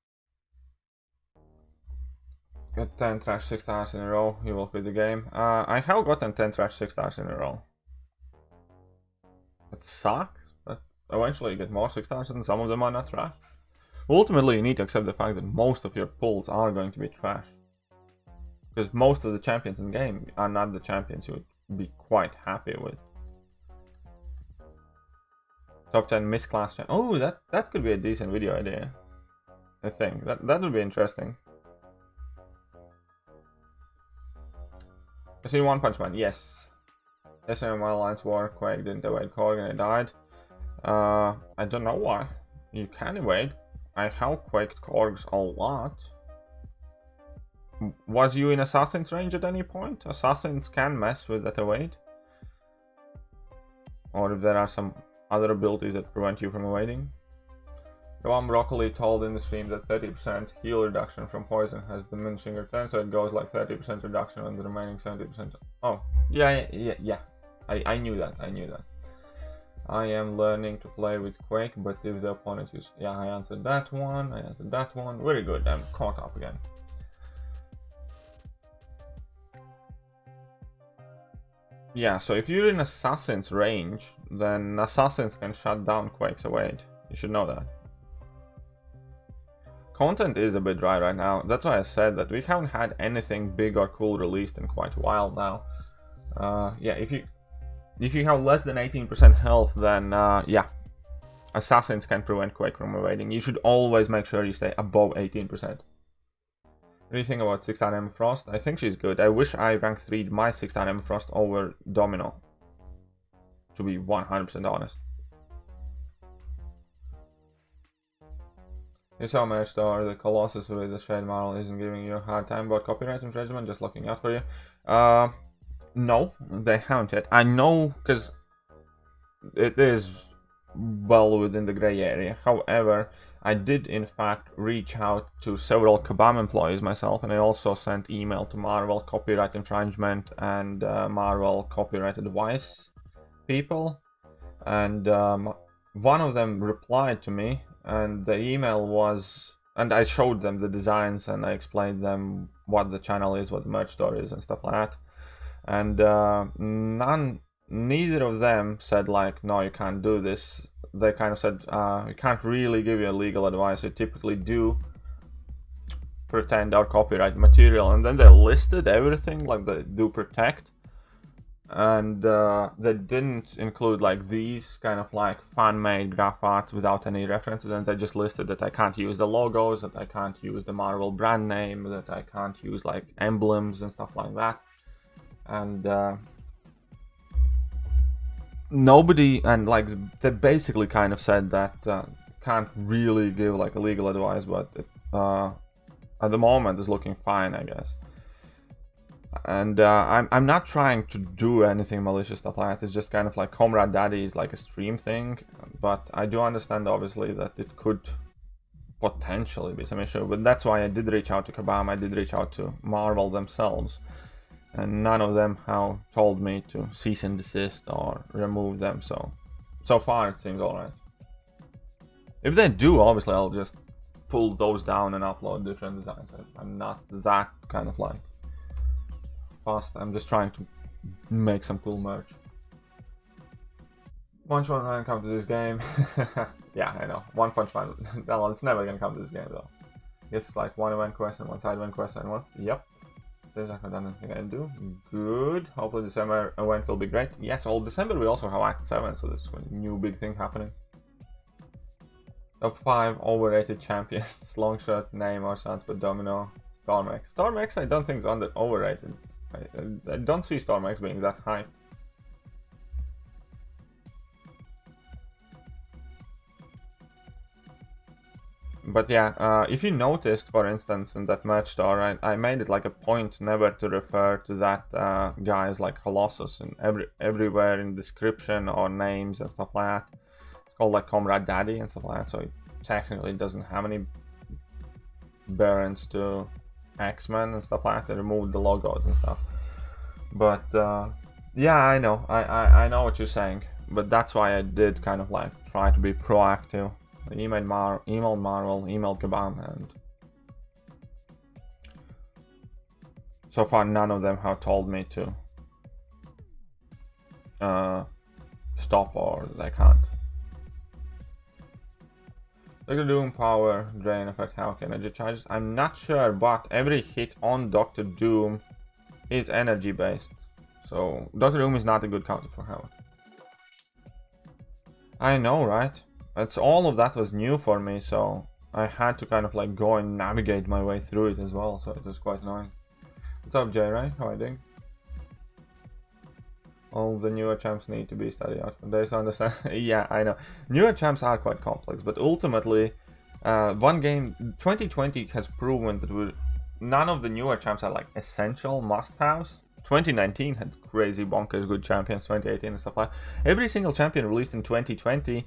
Get 10 trash 6 stars in a row, you will quit the game. I have gotten 10 trash 6 stars in a row. It sucks, but eventually you get more 6 stars and some of them are not trash. Ultimately, you need to accept the fact that most of your pulls are going to be trash. Because most of the champions in the game are not the champions you would be quite happy with. Top 10 misclass champ. Oh, that could be a decent video idea. I think that would be interesting. I see One Punch Man. Yes. SM Alliance War. Quake didn't evade Korg and I died. I don't know why. You can evade. I have quaked Korgs a lot. Was you in Assassin's range at any point? Assassins can mess with that evade. Or if there are some other abilities that prevent you from evading. The one Broccoli told in the stream that 30% heal reduction from poison has diminishing return, so it goes like 30% reduction on the remaining 70%. Oh, yeah. I knew that, I am learning to play with Quake, but if the opponent use... Yeah, I answered that one, Very good, I'm caught up again. Yeah, so if you're in Assassin's range, then Assassins can shut down Quake's evade. You should know that. Content is a bit dry right now. That's why I said that we haven't had anything big or cool released in quite a while now. Yeah, if you have less than 18% health, then yeah, Assassins can prevent Quake from evading. You should always make sure you stay above 18%. What do you think about 6-star Emma Frost? I think she's good. I wish I rank 3'd my 6-star Emma Frost over Domino. To be 100% honest. You saw my store, the Colossus with the Shade model isn't giving you a hard time about copyright infringement, just looking out for you. No, they haven't yet. I know, because it is well within the gray area. However, I did in fact reach out to several Kabam employees myself, and I also sent email to Marvel copyright infringement and Marvel copyright advice people, and one of them replied to me, and the email was, and I showed them the designs and I explained them what the channel is, what the merch store is and stuff like that, and neither of them said like, no, you can't do this. They kind of said, we can't really give you legal advice, we typically do pretend our copyright material, and then they listed everything like they do protect, and they didn't include like these kind of like fan-made graph arts without any references, and they just listed that I can't use the logos, that I can't use the Marvel brand name, that I can't use like emblems and stuff like that, and nobody, and like they basically kind of said that can't really give like a legal advice, but it, at the moment is looking fine, I guess. And I'm not trying to do anything malicious stuff like that. It's just kind of like Comrade Daddy is like a stream thing, but I do understand obviously that it could potentially be some issue, but that's why I did reach out to Kabam, I did reach out to Marvel themselves, and none of them have told me to cease and desist or remove them, so far it seems alright. If they do, obviously I'll just pull those down and upload different designs. I'm not that kind of like fast, I'm just trying to make some cool merch. One Punch Man come to this game. Yeah, I know. One Punch Man. Well, it's never gonna come to this game though. It's like one event quest and one side event quest and one. Yep. There's not done anything I can do. Good. Hopefully December event will be great. Yes, well, December we also have Act 7, so this is a new big thing happening. Top 5 overrated champions. Longshot, name or sounds but Domino. Storm-X. Storm-X I don't think is overrated. I don't see Storm-X being that hyped. But yeah, if you noticed, for instance, in that merch store, I made it like a point never to refer to that guy as like Colossus, and everywhere in description or names and stuff like that. It's called like Comrade Daddy and stuff like that, so it technically doesn't have any bearings to X-Men and stuff like that. They removed the logos and stuff. But yeah, I know, I know what you're saying, but that's why I did kind of like try to be proactive. I emailed Marvel, emailed Kabam, and so far none of them have told me to stop or they can't. Dr. Doom power drain effect, how energy charges? I'm not sure, but every hit on Dr. Doom is energy based, so Dr. Doom is not a good counter for Havoc. I know, right? It's all of that was new for me, so I had to kind of like go and navigate my way through it as well, so it was quite annoying. What's up, Jay, right? How are you doing? All the newer champs need to be studied out. They understand. Yeah, I know. Newer champs are quite complex, but ultimately, one game 2020 has proven that none of the newer champs are like essential must-haves. 2019 had crazy bonkers good champions, 2018 and stuff like that. Every single champion released in 2020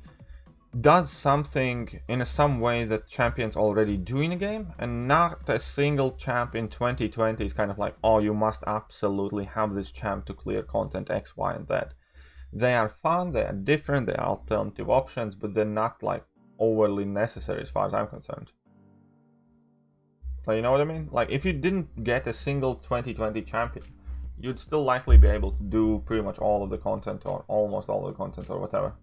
does something in some way that champions already do in a game, and not a single champ in 2020 is kind of like, oh, you must absolutely have this champ to clear content X, Y, and Z. They are fun, they are different, they are alternative options, but they're not like overly necessary as far as I'm concerned. So you know what I mean? Like, if you didn't get a single 2020 champion, you'd still likely be able to do pretty much all of the content, or almost all of the content, or whatever.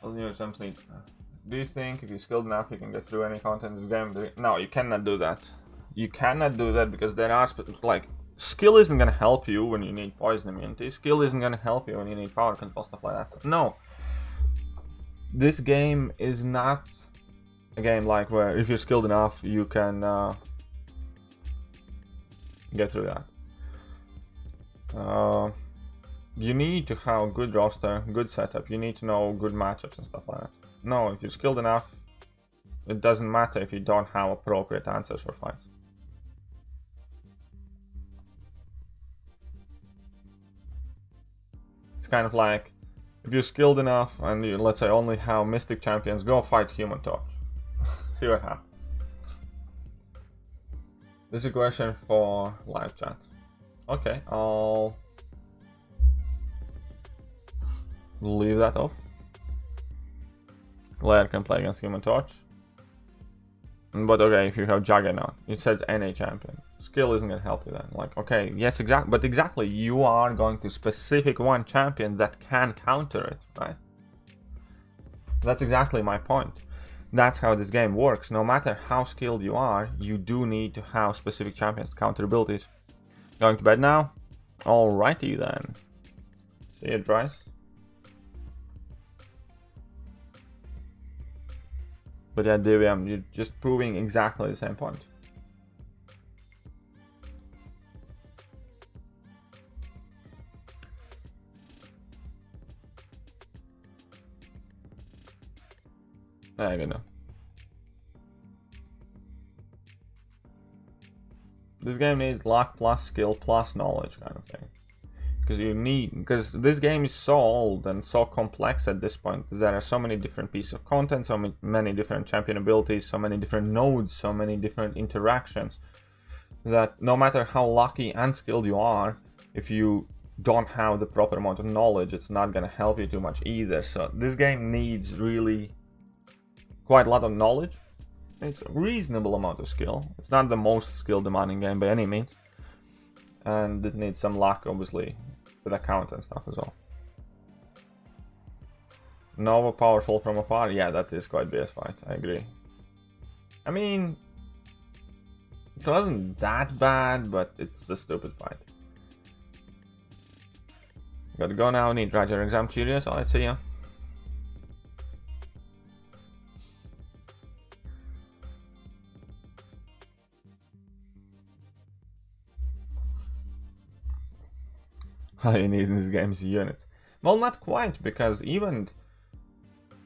All new champs need. Do you think if you're skilled enough you can get through any content in this game? No, you cannot do that. You cannot do that because there are like, skill isn't gonna help you when you need poison immunity. Skill isn't gonna help you when you need power control, stuff like that. No. This game is not a game like where if you're skilled enough you can get through that. You need to have a good roster, good setup, you need to know good matchups and stuff like that. No, if you're skilled enough, it doesn't matter if you don't have appropriate answers for fights. kind of like, if you're skilled enough and you, let's say, only have Mystic champions, go fight Human Torch. See what happens. This is a question for live chat. Okay, I'll leave that off. Lair can play against Human Torch. But okay, if you have Juggernaut, it says NA champion. Skill isn't gonna help you then. Like, okay, yes, exactly, but exactly, you are going to specific one champion that can counter it, right? That's exactly my point. That's how this game works. No matter how skilled you are, you do need to have specific champions to counter abilities. Going to bed now? Alrighty then. See you, Bryce. But yeah, DVM, you're just proving exactly the same point. There you go. This game needs luck plus skill plus knowledge kind of thing. Because this game is so old and so complex at this point. There are so many different pieces of content, so many different champion abilities, so many different nodes, so many different interactions, that no matter how lucky and skilled you are, if you don't have the proper amount of knowledge, it's not going to help you too much either. So this game needs really quite a lot of knowledge. It's a reasonable amount of skill. It's not the most skill demanding game by any means. And it needs some luck, obviously, with account and stuff as well. Nova powerful from afar? Yeah, that is quite BS fight, I agree. I mean, it wasn't that bad, but it's a stupid fight. Gotta go now, need to write your exam. Cheerios, alright, see ya. All you need in this game is units. Well, not quite, because even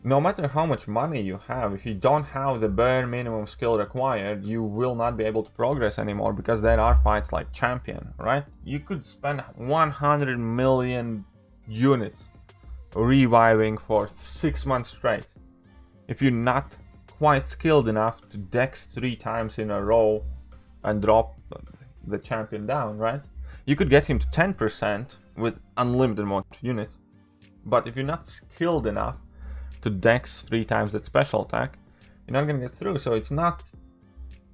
no matter how much money you have, if you don't have the bare minimum skill required, you will not be able to progress anymore, because there are fights like Champion, right? You could spend 100 million units reviving for 6 months straight. If you're not quite skilled enough to dex 3 times in a row and drop the champion down, right? You could get him to 10% with unlimited amount of units. But if you're not skilled enough to dex 3 times that special attack, you're not gonna get through. So it's not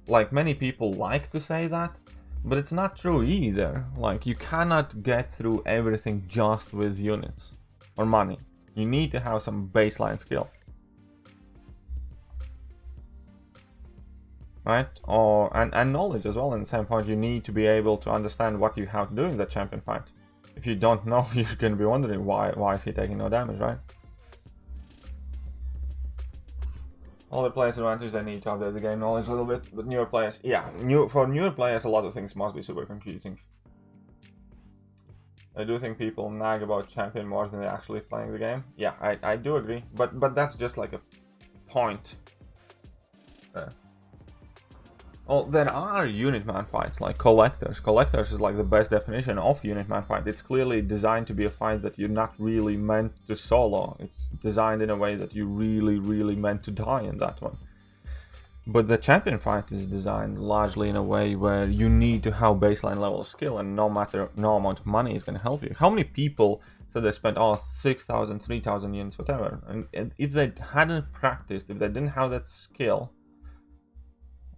like many people like to say that, but it's not true either. Like, you cannot get through everything just with units or money. You need to have some baseline skill. Right? And knowledge as well. In the same point, you need to be able to understand what you have to do in that champion fight. If you don't know, you're going to be wondering why is he taking no damage, right? All the players' advantage, they need to update the game knowledge a little bit. But newer players, yeah, for newer players, a lot of things must be super confusing. I do think people nag about champion more than they're actually playing the game. Yeah, I do agree, but that's just like a point. Well, there are unit man fights like collectors. Collectors is like the best definition of unit man fight. It's clearly designed to be a fight that you're not really meant to solo. It's designed in a way that you really meant to die in that one. But the champion fight is designed largely in a way where you need to have baseline level of skill, and no amount of money is going to help you. How many people said they spent 6,000, 3,000 units, whatever, and if they hadn't practiced, if they didn't have that skill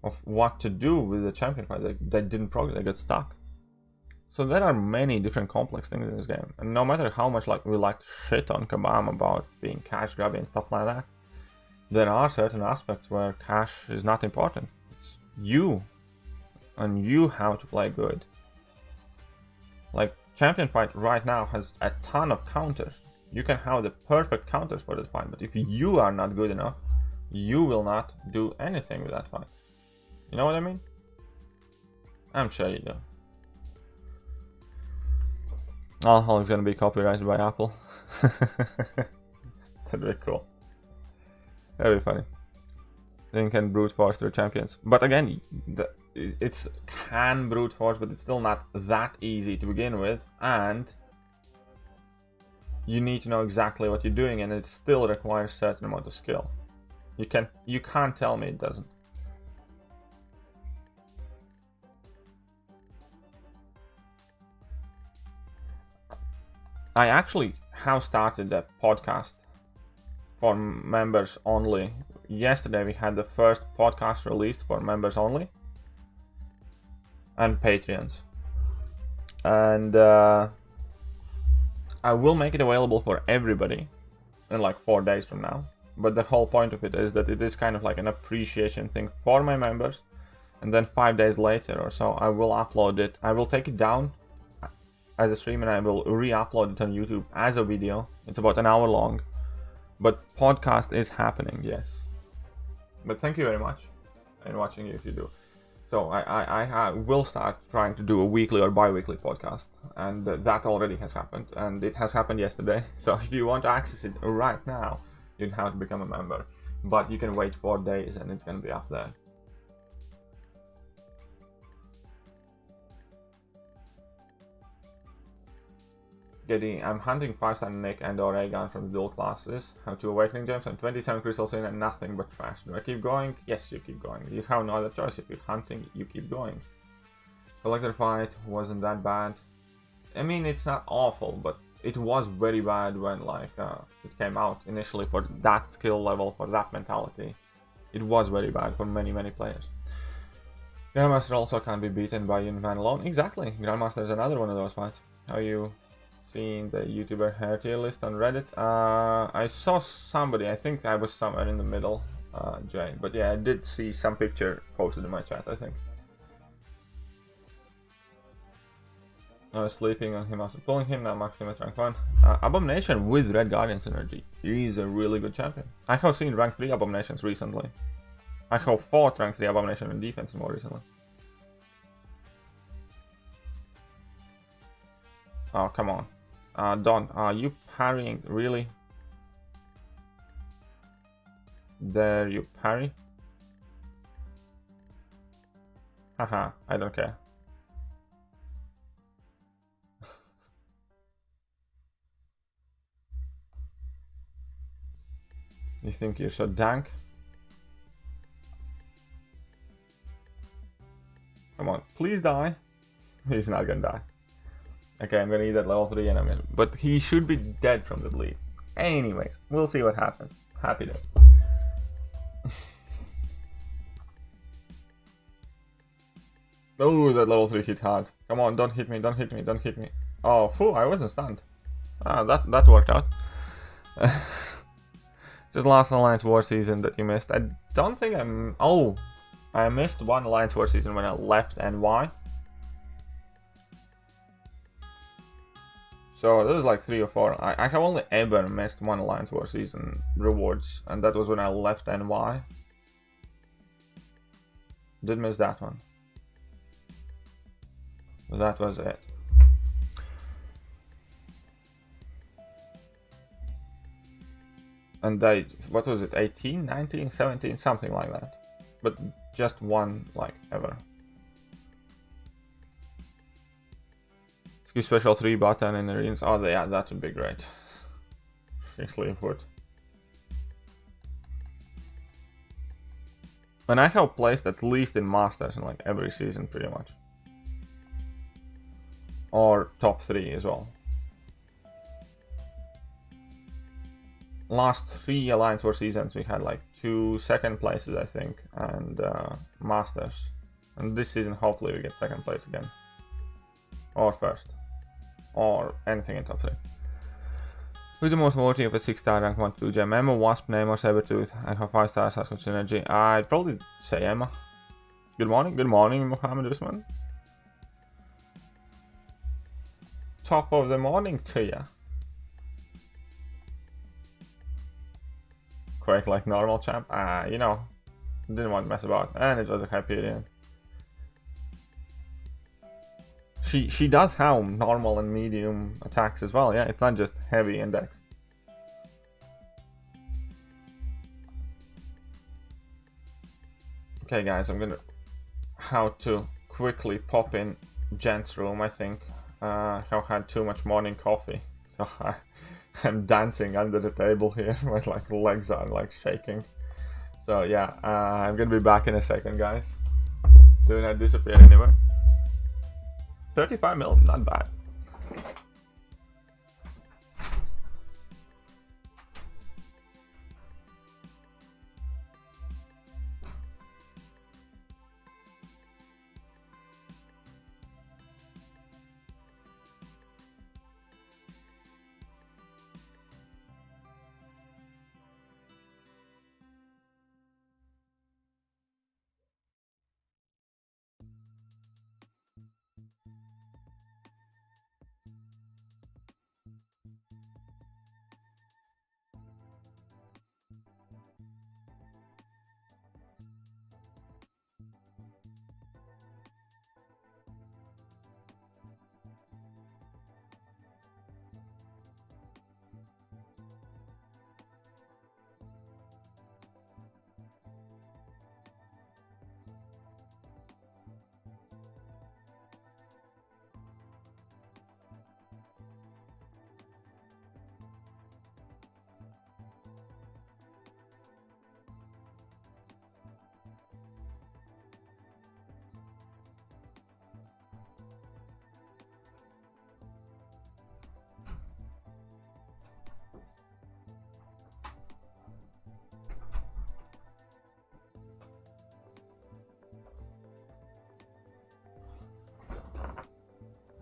of what to do with the champion fight, they didn't progress, they got stuck. So there are many different complex things in this game, and no matter how much we like to shit on Kabam about being cash grabby and stuff like that, there are certain aspects where cash is not important. It's you, and you have to play good. Like, champion fight right now has a ton of counters. You can have the perfect counters for this fight, but if you are not good enough, you will not do anything with that fight. You know what I mean? I'm sure you do. Oh, it's gonna be copyrighted by Apple. That'd be cool. That'd be funny. Then can brute force their champions. But again, it's can brute force, but it's still not that easy to begin with. And you need to know exactly what you're doing, and it still requires a certain amount of skill. You can't tell me it doesn't. I actually have started a podcast for members only. Yesterday we had the first podcast released for members only and Patreons, and I will make it available for everybody in like 4 days from now. But the whole point of it is that it is kind of like an appreciation thing for my members, and then 5 days later or so I will upload it. I will take it down as a stream and I will re-upload it on YouTube as a video. It's about an hour long, but podcast is happening, yes. But thank you very much and watching if you do. So I will start trying to do a weekly or bi-weekly podcast, and that already has happened, and it has happened yesterday. So if you want to access it right now, you'd have to become a member, but you can wait 4 days and it's going to be up there. I'm hunting 5-star Nick and or Aegon from the dual classes. Have 2 awakening gems and 27 crystals in and nothing but trash. Do I keep going? Yes, you keep going. You have no other choice. If you're hunting, you keep going. Collector fight wasn't that bad. I mean, it's not awful, but it was very bad when like it came out initially for that skill level, for that mentality. It was very bad for many players. Grandmaster also can't be beaten by man alone. Exactly. Grandmaster is another one of those fights. How you seen the YouTuber hair tier list on Reddit? I saw somebody, I think I was somewhere in the middle, Jay. But yeah, I did see some picture posted in my chat, I think. I was sleeping on him after pulling him, now maxing at rank 1. Abomination with Red Guardian synergy is a really good champion. I have seen rank 3 Abominations recently. I have fought rank 3 Abomination in defense more recently. Oh, come on. Don, are you parrying? Really? There you parry? Haha, I don't care. You think you're so dank? Come on, please die. He's not gonna die. Okay, I'm gonna eat at level 3 and I'm gonna... But he should be dead from the bleed. Anyways, we'll see what happens. Happy day. Oh, that level 3 hit hard. Come on, don't hit me, don't hit me, don't hit me. Oh, phew, I wasn't stunned. Ah, that worked out. Just last Alliance War season that you missed. I don't think I'm... Oh, I missed one Alliance War season when I left NY. So this is like 3 or 4. I have only ever missed one Alliance War season rewards, and that was when I left NY. Did miss that one. That was it. And they, what was it, 18, 19, 17, something like that. But just one, like, ever. Skip special 3 button in the arenas. Oh, yeah, that would be great. Seriously input. And I have placed at least in Masters in like every season, pretty much. Or top 3 as well. Last 3 Alliance War seasons we had like 2 second places, I think, and Masters. And this season hopefully we get second place again. Or first. Or anything in top 3. Who's the most worthy of a 6-star rank 1 to 2 gem? Emma, Wasp, Name, or Sabertooth? I have 5 stars, Sasquatch Synergy. I'd probably say Emma. Good morning, Mohammed Usman. Top of the morning to ya. Quake like normal champ. You know, didn't want to mess about, and it was a Hyperion. She does have normal and medium attacks as well. Yeah, it's not just heavy index. Okay, guys, I'm gonna have to quickly pop in Jen's room. I think I have had too much morning coffee, so I'm dancing under the table here. My like legs are like shaking. So yeah, I'm gonna be back in a second, guys. Do not disappear anywhere. 35 mil, not bad.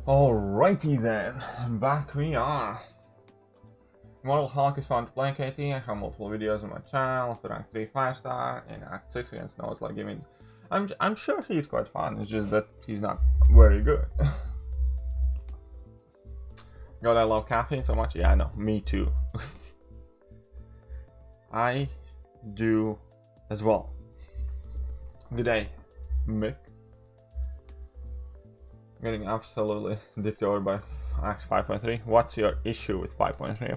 Alrighty then, back we are. Immortal Hulk is fun to play, KT. I have multiple videos on my channel to rank 3 5-star in Act 6 against Noah's like giving. I'm sure he's quite fun, it's just that he's not very good. God, I love caffeine so much. Yeah, I know, me too. I do as well. Good day, Mick. Getting absolutely dicked over by Act 5.3. What's your issue with 5.3?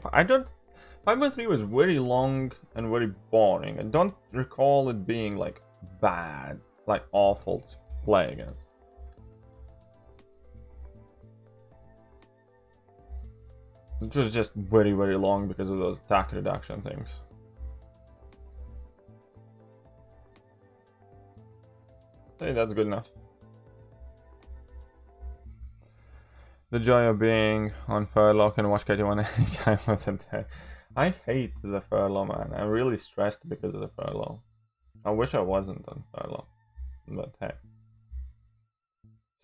5.3 was very long and very boring. I don't recall it being like bad, like awful to play against. It was just very long because of those attack reduction things. Hey, that's good enough. The joy of being on furlough, can watch KT1 any time of the day. I hate the furlough, man. I'm really stressed because of the furlough. I wish I wasn't on furlough, but hey.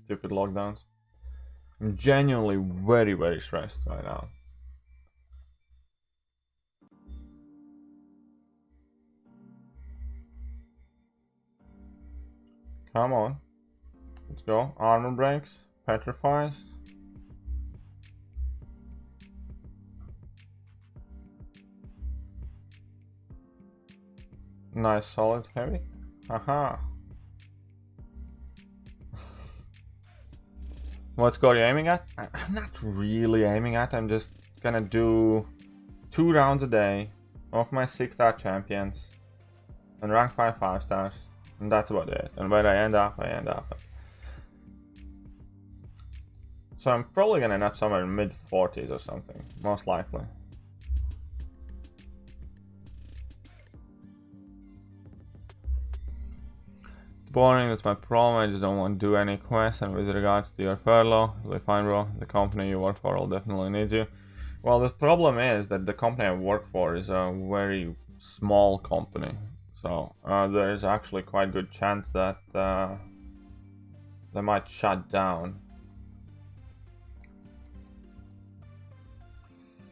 Stupid lockdowns. I'm genuinely very stressed right now. Come on. Let's go. Armor breaks. Petrifies. Nice solid heavy. Haha. What score are you aiming at? I'm not really aiming at. I'm just gonna do 2 rounds a day of my 6-star champions and rank 5 5-stars. And that's about it. And where I end up, I end up. So I'm probably gonna end up somewhere in mid-40s or something, most likely. It's boring, that's my problem. I just don't want to do any quests. And with regards to your furlough, really fine, bro. The company you work for will definitely need you. Well, the problem is that the company I work for is a very small company. So there is actually quite a good chance that they might shut down.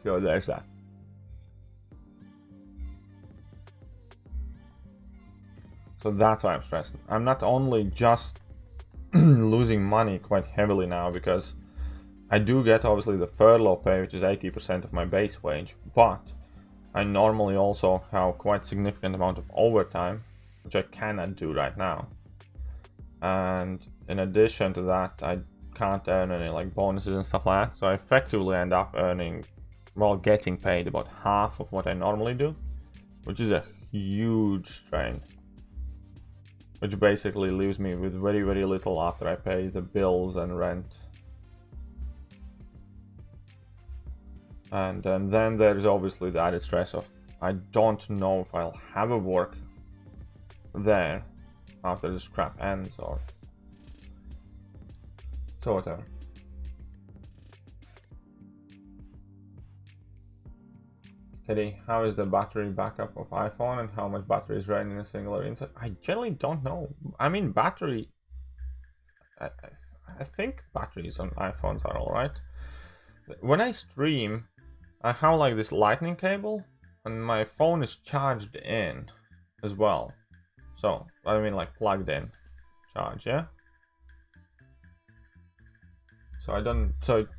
So there's that. So that's why I'm stressed. I'm not only just losing money quite heavily now, because I do get obviously the furlough pay, which is 80% of my base wage, but I normally also have quite significant amount of overtime, which I cannot do right now. And in addition to that, I can't earn any like bonuses and stuff like that. So I effectively end up earning, well, getting paid about half of what I normally do, which is a huge strain. Which basically leaves me with very little after I pay the bills and rent. And then there's obviously the added stress of I don't know if I'll have a work there after the scrap ends or so whatever. Kitty, how is the battery backup of iPhone and how much battery is drained in a single insert? I generally don't know. I mean, battery... I think batteries on iPhones are alright. When I stream, I have like this lightning cable and my phone is charged in as well. So, I mean like plugged in charge, yeah? So it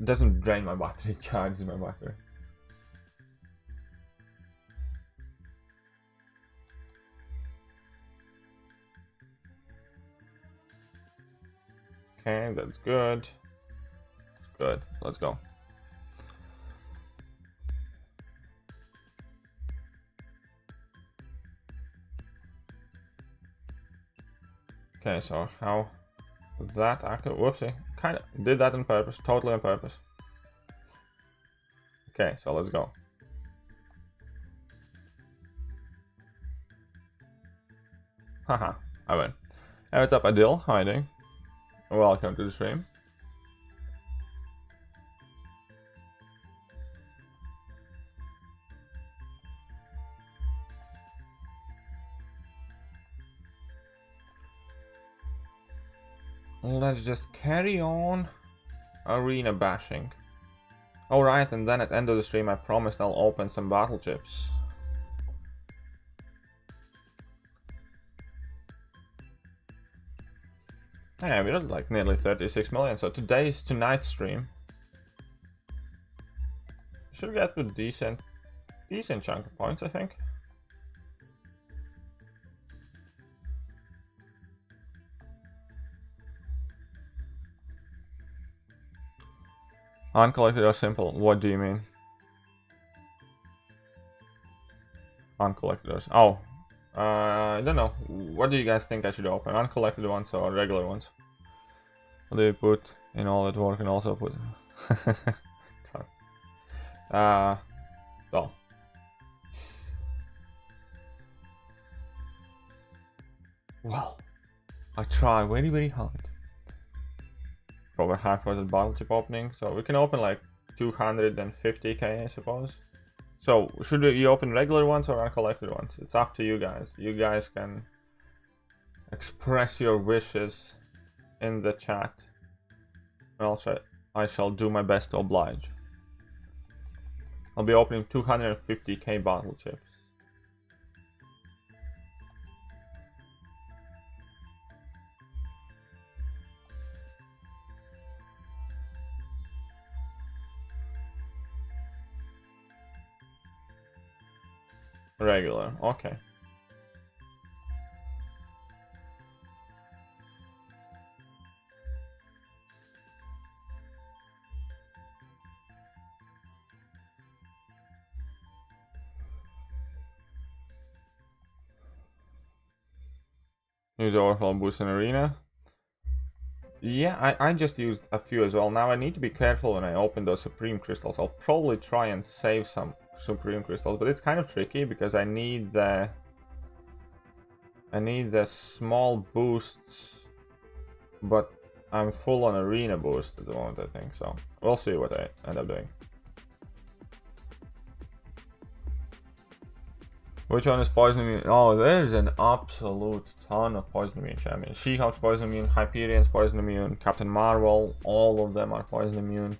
doesn't drain my battery, it charges my battery. Okay, that's good. Good, let's go. Okay, so how that active? Whoopsie, kind of did that on purpose, totally on purpose. Okay, so let's go. Haha, I win. Hey, what's up, Adil? How are you doing? Welcome to the stream. Let's just carry on arena bashing. Alright, and then at the end of the stream I promised I'll open some battle chips. Yeah, we're at like nearly 36 million, so tonight's stream should get a decent chunk of points, I think. Uncollected or simple? What do you mean? Uncollected or... Oh. I don't know. What do you guys think I should open? Uncollected ones or regular ones? What do you put in all that work and also put... well. Well. I try very, very hard. Probably half for the battle chip opening, so we can open like 250k, I suppose. So should we open regular ones or uncollected ones? It's up to you guys. You guys can express your wishes in the chat. I shall do my best to oblige. I'll be opening 250k battle chips. Regular, okay. Use overflow boost in arena. Yeah, I just used a few as well. Now I need to be careful when I open those supreme crystals. I'll probably try and save some supreme crystals, but it's kind of tricky because I need the small boosts, but I'm full on arena boost at the moment, I think. So we'll see what I end up doing. Which one is poison immune? Oh, there's an absolute ton of poison immune champions. She-Hulk's poison immune, Hyperion's poison immune, Captain Marvel, all of them are poison immune.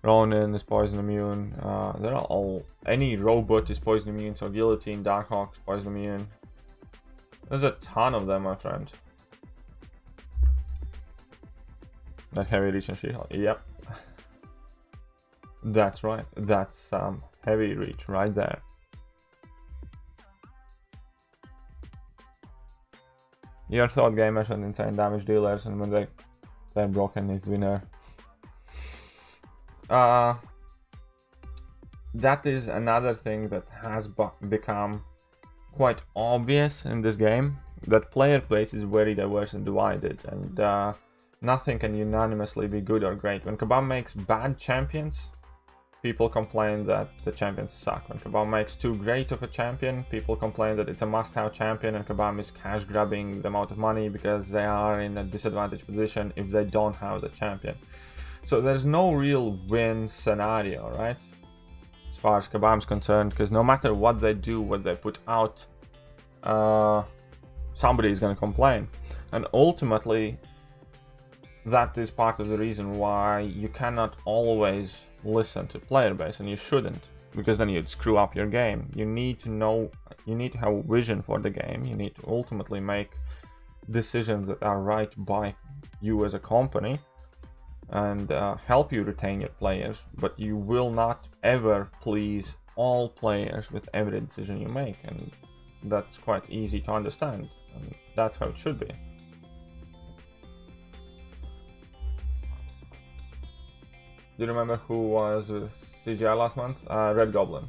Ronin is poison immune. They're all, any robot is poison immune. So Guillotine, Darkhawk's poison immune. There's a ton of them, my friend. That heavy reach and She-Hulk. Yep. That's right. That's heavy reach right there. Your thought gamers and insane damage dealers, and when they're broken needs to be nerfed. That is another thing that has become quite obvious in this game, that player base is very diverse and divided, and nothing can unanimously be good or great. When Kabam makes bad champions, people complain that the champions suck. When Kabam makes too great of a champion, people complain that it's a must-have champion and Kabam is cash grabbing them out of money because they are in a disadvantaged position if they don't have the champion. So there's no real win scenario, right? As far as Kabam's concerned, because no matter what they do, what they put out, somebody is going to complain. And ultimately, that is part of the reason why you cannot always listen to player base, and you shouldn't, because then you'd screw up your game. You need to know, you need to have a vision for the game. You need to ultimately make decisions that are right by you as a company and help you retain your players, but you will not ever please all players with every decision you make, and that's quite easy to understand, and that's how it should be. Do you remember who was with CGI last month? Red Goblin.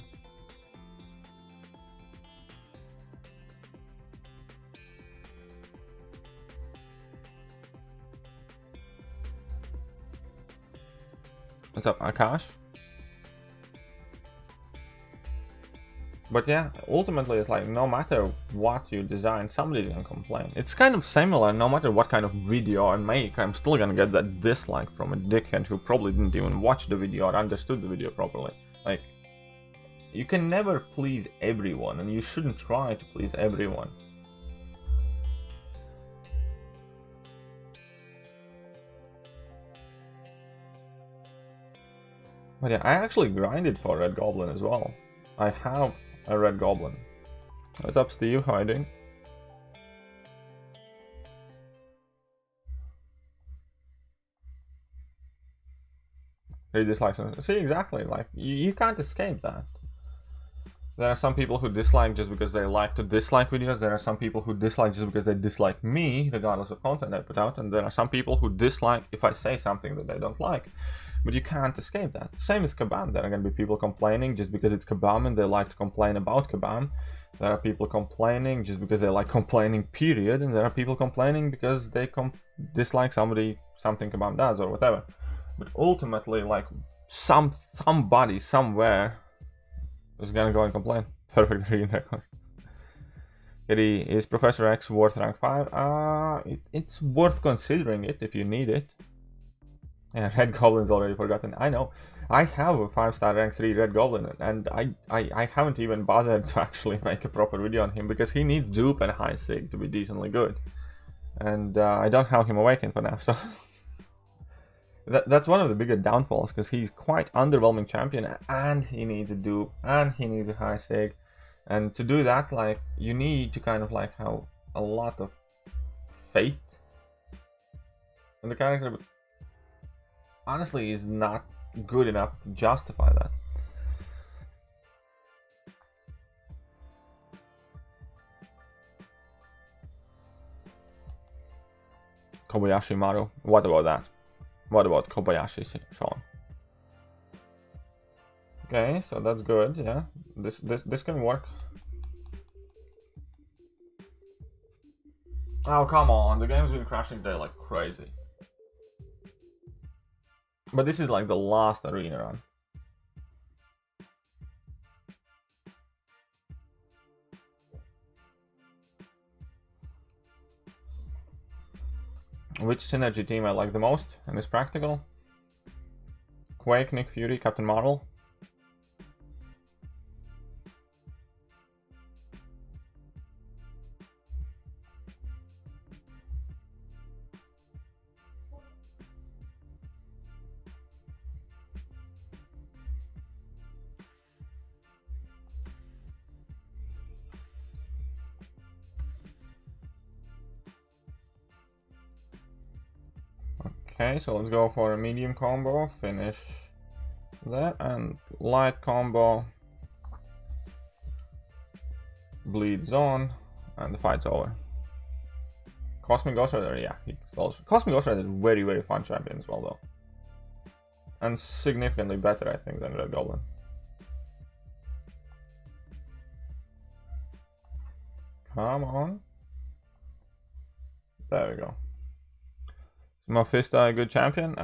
What's up, Akash? But yeah, ultimately it's like no matter what you design, somebody's gonna complain. It's kind of similar, no matter what kind of video I make, I'm still gonna get that dislike from a dickhead who probably didn't even watch the video or understood the video properly. Like, you can never please everyone, and you shouldn't try to please everyone. But yeah, I actually grinded for Red Goblin as well. I have a Red Goblin. What's up, Steve? How are you doing? They dislike something. See, exactly. Like, you can't escape that. There are some people who dislike just because they like to dislike videos. There are some people who dislike just because they dislike me, regardless of content I put out. And there are some people who dislike if I say something that they don't like. But you can't escape that. Same with Kabam. There are going to be people complaining just because it's Kabam and they like to complain about Kabam. There are people complaining just because they like complaining, period. And there are people complaining because they dislike something Kabam does or whatever. But ultimately, like, somebody somewhere is going to go and complain. Perfect reading record. Is Professor X worth rank 5? It's worth considering it if you need it. Yeah, Red Goblin's already forgotten. I know. I have a 5-star rank 3 Red Goblin, and I haven't even bothered to actually make a proper video on him because he needs dupe and high sig to be decently good. And I don't have him awakened for now, so that's one of the bigger downfalls, because he's quite underwhelming champion, and he needs a dupe, and he needs a high sig. And to do that, like, you need to kind of like have a lot of faith in the character, but honestly, is not good enough to justify that. Kobayashi Maru. What about that? What about Kobayashi Sean? Okay, so that's good. Yeah, this can work. Oh, come on, the game's been crashing today like crazy. But this is like the last arena run. Which synergy team I like the most and is practical? Quake, Nick Fury, Captain Marvel. Okay, so let's go for a medium combo, finish that, and light combo, bleed zone, and the fight's over. Cosmic Ghost Rider, yeah, Cosmic Ghost Rider is very, very fun champion as well, though. And significantly better, I think, than Red Goblin. Come on. There we go. Mephisto a good champion?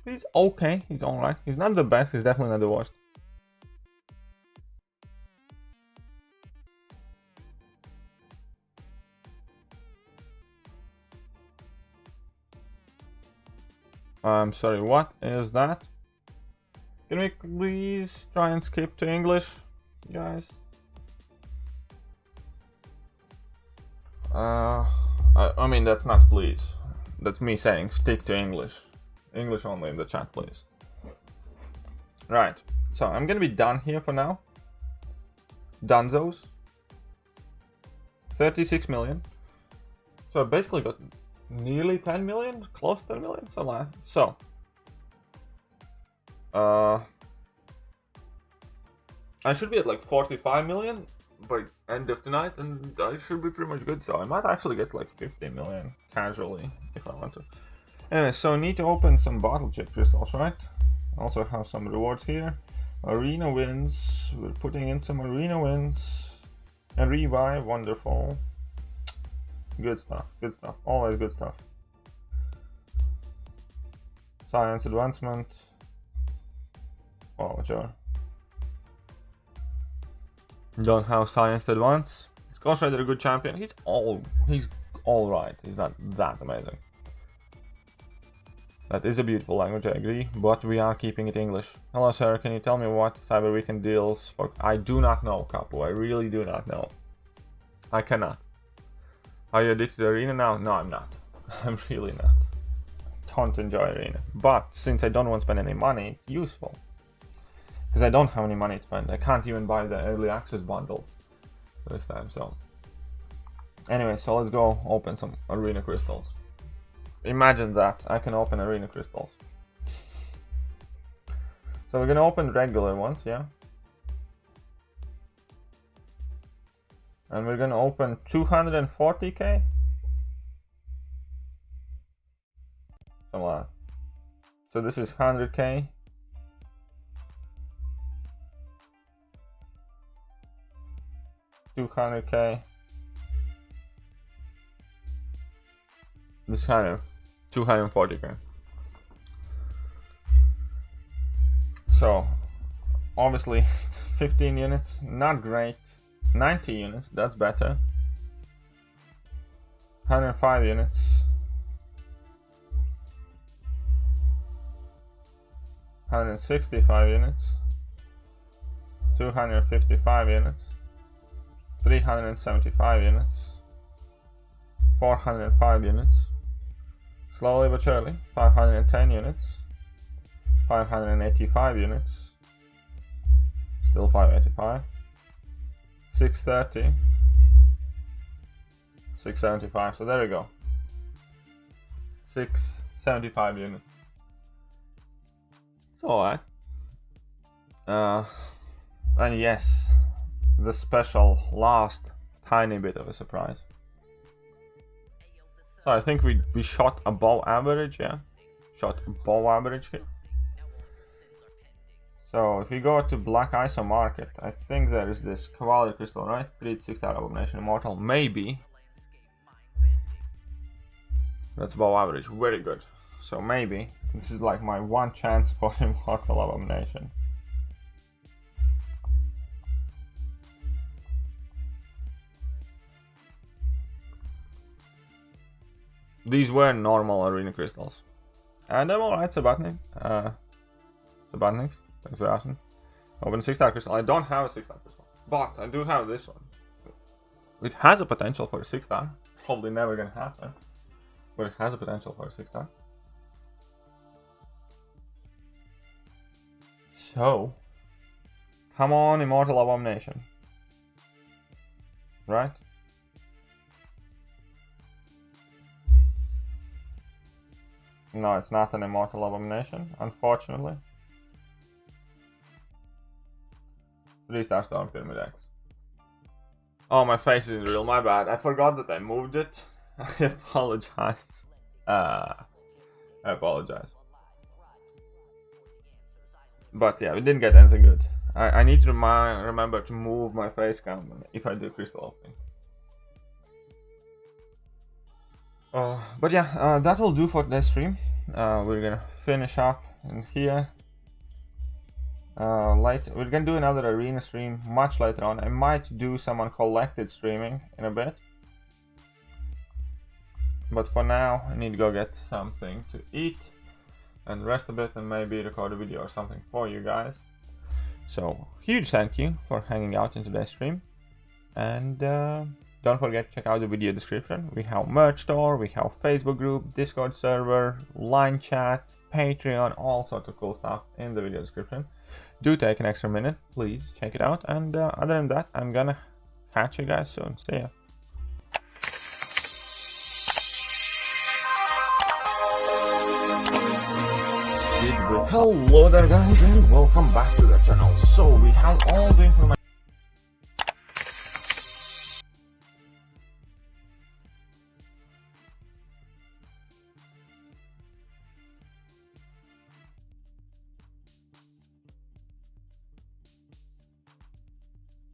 He's okay. He's alright. He's not the best. He's definitely not the worst. I'm sorry, what is that? Can we please try and skip to English, guys? I mean, that's not please. That's me saying stick to English. English only in the chat, please. Right, so I'm gonna be done here for now. Dunzos. 36 million. So I basically got nearly 10 million, close to 10 million, so I should be at like 45 million by end of tonight, and I should be pretty much good. So I might actually get like 50 million casually if I want to. Anyway, so need to open some bottle chip crystals, right? Also have some rewards here. Arena wins. We're putting in some arena wins. And revive, wonderful. Good stuff, always good stuff. Science advancement. Oh, whichever. Don't have science to advance. Is Ghost Rider a good champion? He's alright. He's not that amazing. That is a beautiful language, I agree, but we are keeping it English. Hello, sir. Can you tell me what Cyber Weekend deals for? I do not know, Capo. I really do not know. I cannot. Are you addicted to Arena now? No, I'm not. I'm really not. I don't enjoy Arena. But since I don't want to spend any money, it's useful. Because I don't have any money to spend. I can't even buy the early access bundles this time, so. Anyway, so let's go open some Arena crystals. Imagine that. I can open Arena crystals. So we're gonna open regular ones, yeah? And we're gonna open 240k. Something like that. So this is 100k. $200k. This kind of 240k. So obviously 15 units, not great. 90 units, that's better. 105 units. 165 units. 255 units. 375 units. 405 units. Slowly but surely. 510 units. 585 units. Still 585. 630, 675, so there we go. 675 units. It's alright. And yes, the special last tiny bit of a surprise. So I think we shot above average, yeah? Shot above average here. So if we go to Black ISO Market, I think there is this Cavalry Crystal, right? 3-6-star Abomination Immortal, maybe. That's above average, very good. So maybe, this is like my one chance for Immortal Abomination. These were normal Arena Crystals. And I'm alright, Sabatnik. Sabatniks. Thanks for asking. Open 6-star crystal. I don't have a 6-star crystal, but I do have this one. It has a potential for a 6-star. Probably never gonna happen, but it has a potential for a 6-star. So, come on, Immortal Abomination. Right? No, it's not an Immortal Abomination, unfortunately. 3-star Storm Pyramid X. Oh, my face isn't real, my bad. I forgot that I moved it. I apologize. I apologize. But yeah, we didn't get anything good. I need to remember to move my face cam if I do crystal opening. But yeah, that will do for today's stream. We're gonna finish up in here. We're gonna do another arena stream much later on. I might do some uncollected streaming in a bit. But for now, I need to go get something to eat and rest a bit and maybe record a video or something for you guys. So, huge thank you for hanging out in today's stream. And don't forget to check out the video description. We have merch store, we have Facebook group, Discord server, line chats, Patreon, all sorts of cool stuff in the video description. Do take an extra minute, please check it out. And other than that, I'm gonna catch you guys soon. See ya. Hello there guys and welcome back to the channel. So we have all the information